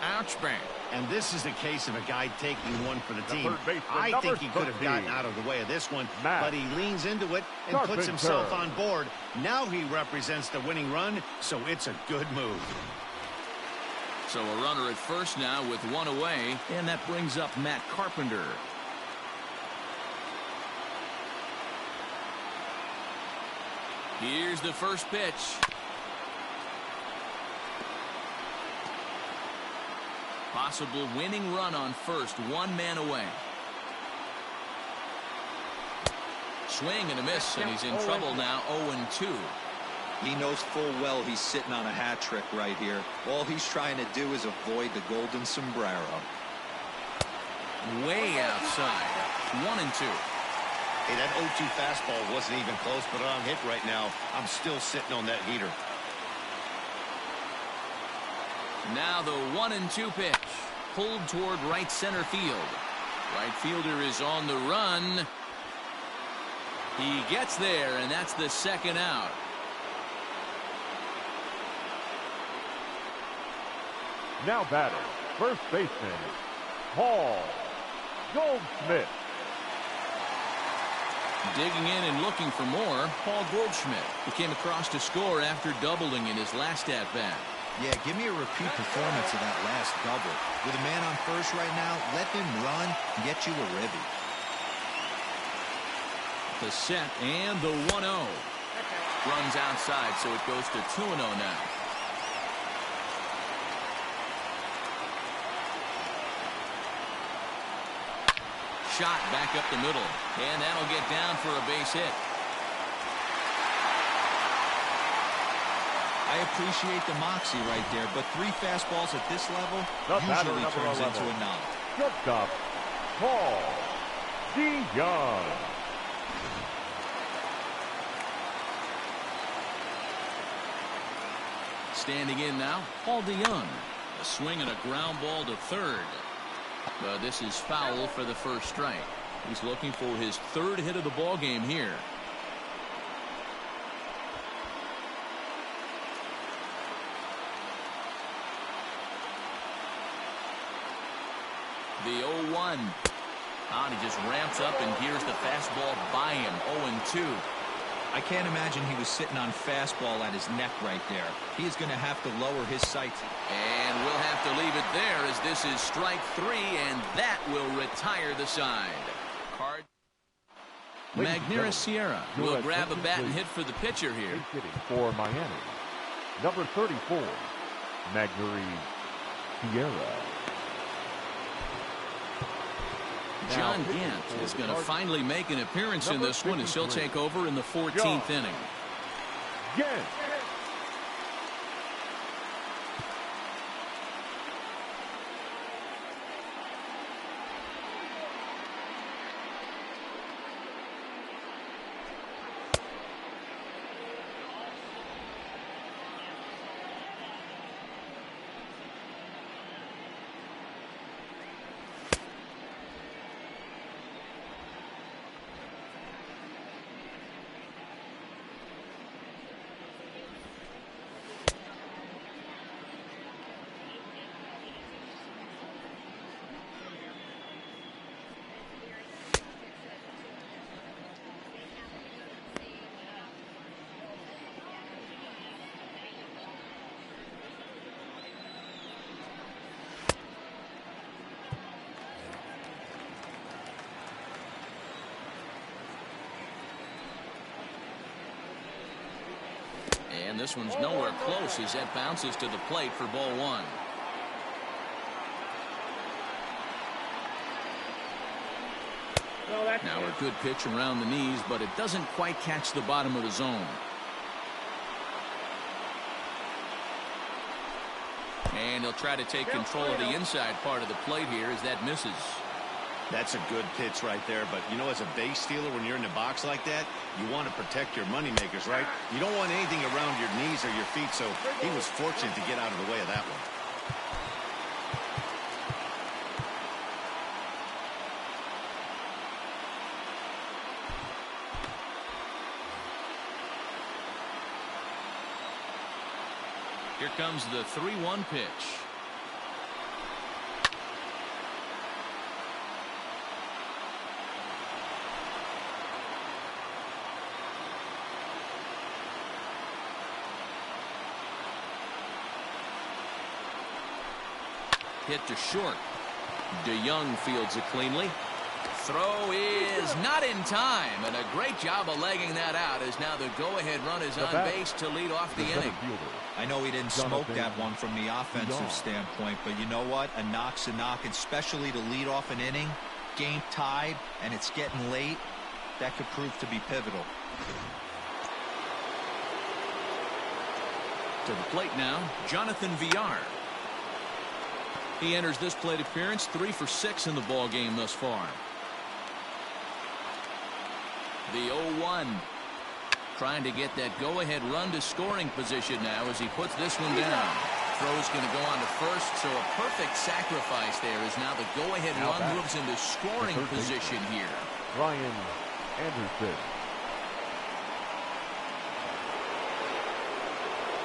Ouch, bang. And this is the case of a guy taking one for the team. third baseman, I think he could have 13. gotten out of the way of this one, Matt but he leans into it and puts Carpenter. himself on board. Now he represents the winning run, so it's a good move. So a runner at first now with one away, and that brings up Matt Carpenter. Here's the first pitch. Possible winning run on first, one man away. Swing and a miss, and he's in trouble now, 0-2. He knows full well he's sitting on a hat trick right here. All he's trying to do is avoid the golden sombrero. Way outside, 1-2. Hey, that 0-2 fastball wasn't even close, but on hit right now, I'm still sitting on that heater. Now the 1-2 pitch, pulled toward right center field. Right fielder is on the run. He gets there, and that's the second out. Now batting, first baseman, Paul Goldschmidt. Digging in and looking for more, Paul Goldschmidt, who came across to score after doubling in his last at-bat. Yeah, give me a repeat performance of that last double. With a man on first right now, let him run and get you a ribby. The set and the 1-0. Runs outside, so it goes to 2-0 now. Shot back up the middle, and that'll get down for a base hit. I appreciate the moxie right there, but 3 fastballs at this level usually turns into a knock. Shortstop, Paul DeYoung. Standing in now, Paul DeYoung. A swing and a ground ball to third. But this is foul for the first strike. He's looking for his 3rd hit of the ball game here. The 0-1. He just ramps up and gears the fastball by him. 0-2. I can't imagine he was sitting on fastball at his neck right there. He is going to have to lower his sights. And we'll have to leave it there as this is strike 3, and that will retire the side. Card. Magneuris Sierra will grab a bat and hit for the pitcher here. Hitting for Miami, number 34, Magneuris Sierra. John Gant is going to finally make an appearance in this one as he'll take over in the 14th inning. Gant. And this one's nowhere close as that bounces to the plate for ball 1. Now a good pitch around the knees, but it doesn't quite catch the bottom of the zone. And he'll try to take control of the inside part of the plate here as that misses. That's a good pitch right there, but you know, as a base stealer, when you're in the box like that, you want to protect your moneymakers, right? You don't want anything around your knees or your feet, so he was fortunate to get out of the way of that one. Here comes the 3-1 pitch. Hit to short. DeYoung fields it cleanly. Throw is not in time, and a great job of legging that out as now the go-ahead run is on base to lead off the inning. I know he didn't smoke that one from the offensive standpoint, but you know what? A knock's a knock, especially to lead off an inning, game tied, and it's getting late. That could prove to be pivotal. To the plate now, Jonathan Villar. He enters this plate appearance 3 for 6 in the ball game thus far. The 0-1. Trying to get that go-ahead run to scoring position now as he puts this one down. Throw's going to go on to first, so a perfect sacrifice there as now the go-ahead run moves into scoring position here. Brian Anderson.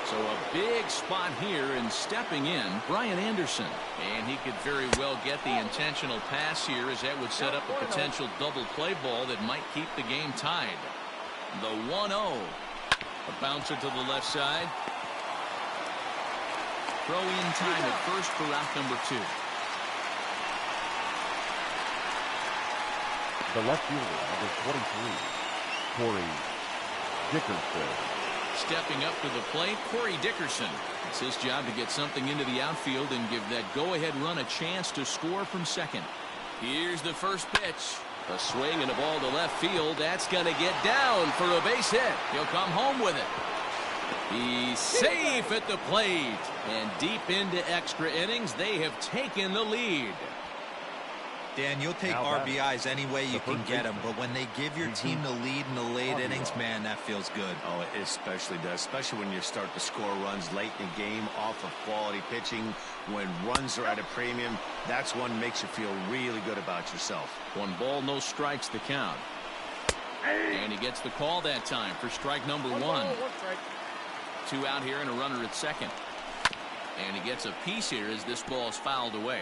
So a big spot here, and stepping in, Brian Anderson. And he could very well get the intentional pass here, as that would set up a potential double play ball that might keep the game tied. The 1-0. A bouncer to the left side. Throw in time at first for out number 2. The left fielder, number 23, Corey Dickerson. Stepping up to the plate, Corey Dickerson. It's his job to get something into the outfield and give that go-ahead run a chance to score from second. Here's the first pitch. A swing and a ball to left field. That's going to get down for a base hit. He'll come home with it. He's safe at the plate. And deep into extra innings, they have taken the lead. Dan, you'll take RBIs any way you can get them, but when they give your team the lead in the late innings, man, that feels good. Oh, it especially does, especially when you start to score runs late in the game off of quality pitching. When runs are at a premium, that's one makes you feel really good about yourself. 1 ball, no strikes the count. And he gets the call that time for strike number 1. 2 out here and a runner at second. And he gets a piece here as this ball is fouled away.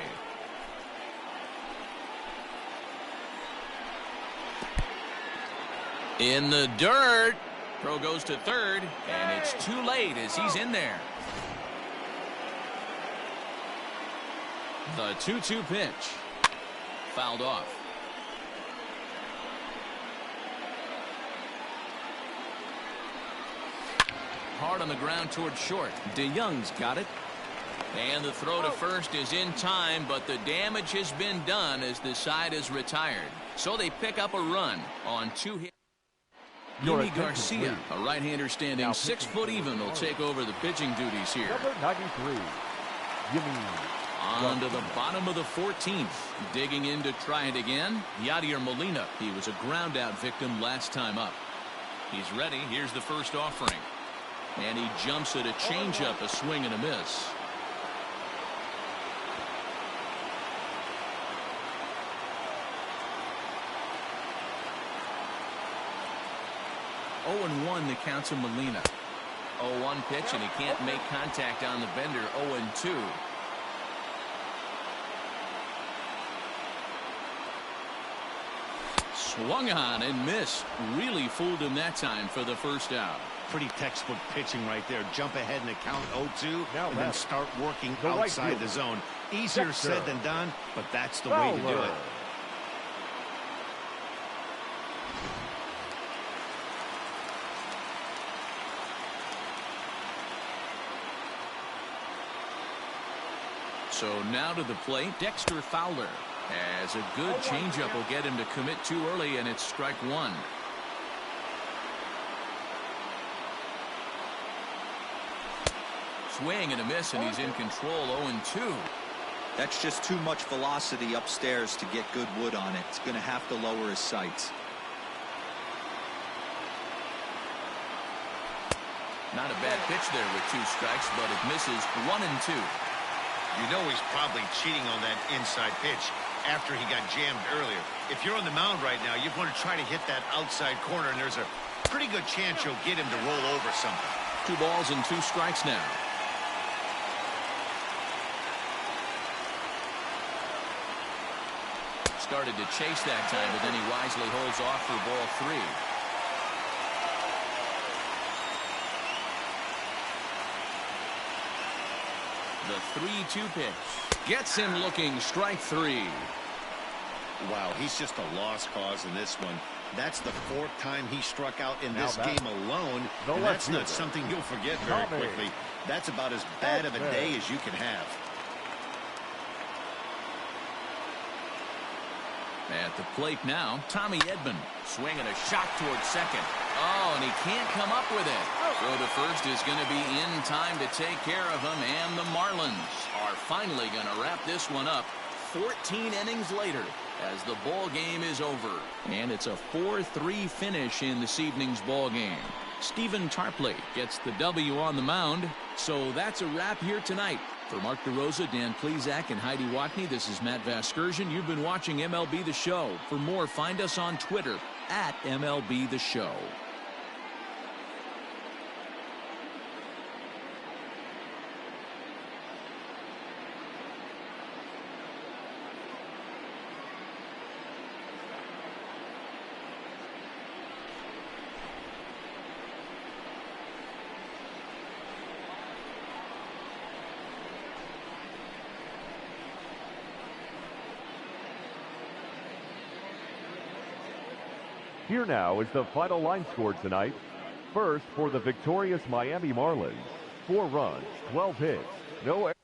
In the dirt. Throw goes to third, and it's too late as he's in there. The 2-2 pitch. Fouled off. Hard on the ground toward short. DeYoung's got it. And the throw to first is in time, but the damage has been done as the side is retired. So they pick up a run on 2 hits. Yimi Garcia, a right-hander standing 6 foot even, will take over the pitching duties here. Number 93, Yimi. On to the bottom of the 14th. Digging in to try it again, Yadier Molina. He was a ground-out victim last time up. He's ready. Here's the first offering. And he jumps at a changeup, a swing and a miss. Oh, 0-1 the count to Molina. 0-1 pitch, and he can't make contact on the bender. 0-2. Swung on and missed. Really fooled him that time for the first out. Pretty textbook pitching right there. Jump ahead in the count 0-2 and then start working outside the zone. Easier said than done, but that's the way to do it. So now to the plate, Dexter Fowler. As a good changeup will get him to commit too early, and it's strike 1. Swing and a miss, and he's in control. 0-2. That's just too much velocity upstairs to get good wood on it. It's going to have to lower his sights. Not a bad pitch there with 2 strikes, but it misses. 1-2. You know he's probably cheating on that inside pitch after he got jammed earlier. If you're on the mound right now, you want to try to hit that outside corner, and there's a pretty good chance you'll get him to roll over something. 2 balls and 2 strikes now. started to chase that time, but then he wisely holds off for ball 3. The 3-2 pitch gets him looking, strike 3. Wow, he's just a lost cause in this one. That's the 4th time he struck out in this game alone. And that's not something you'll forget very quickly. That's about as bad of a day as you can have. At the plate now, Tommy Edman swinging a shot towards second. Oh, and he can't come up with it. So the first is going to be in time to take care of him, and the Marlins are finally going to wrap this one up 14 innings later as the ball game is over. And it's a 4-3 finish in this evening's ball game. Stephen Tarpley gets the W on the mound. So that's a wrap here tonight. For Mark DeRosa, Dan Plesac, and Heidi Watney, this is Matt Vasgersian. You've been watching MLB The Show. For more, find us on Twitter at MLB The Show. Here now is the final line score tonight. First, for the victorious Miami Marlins, 4 runs, 12 hits, no errors.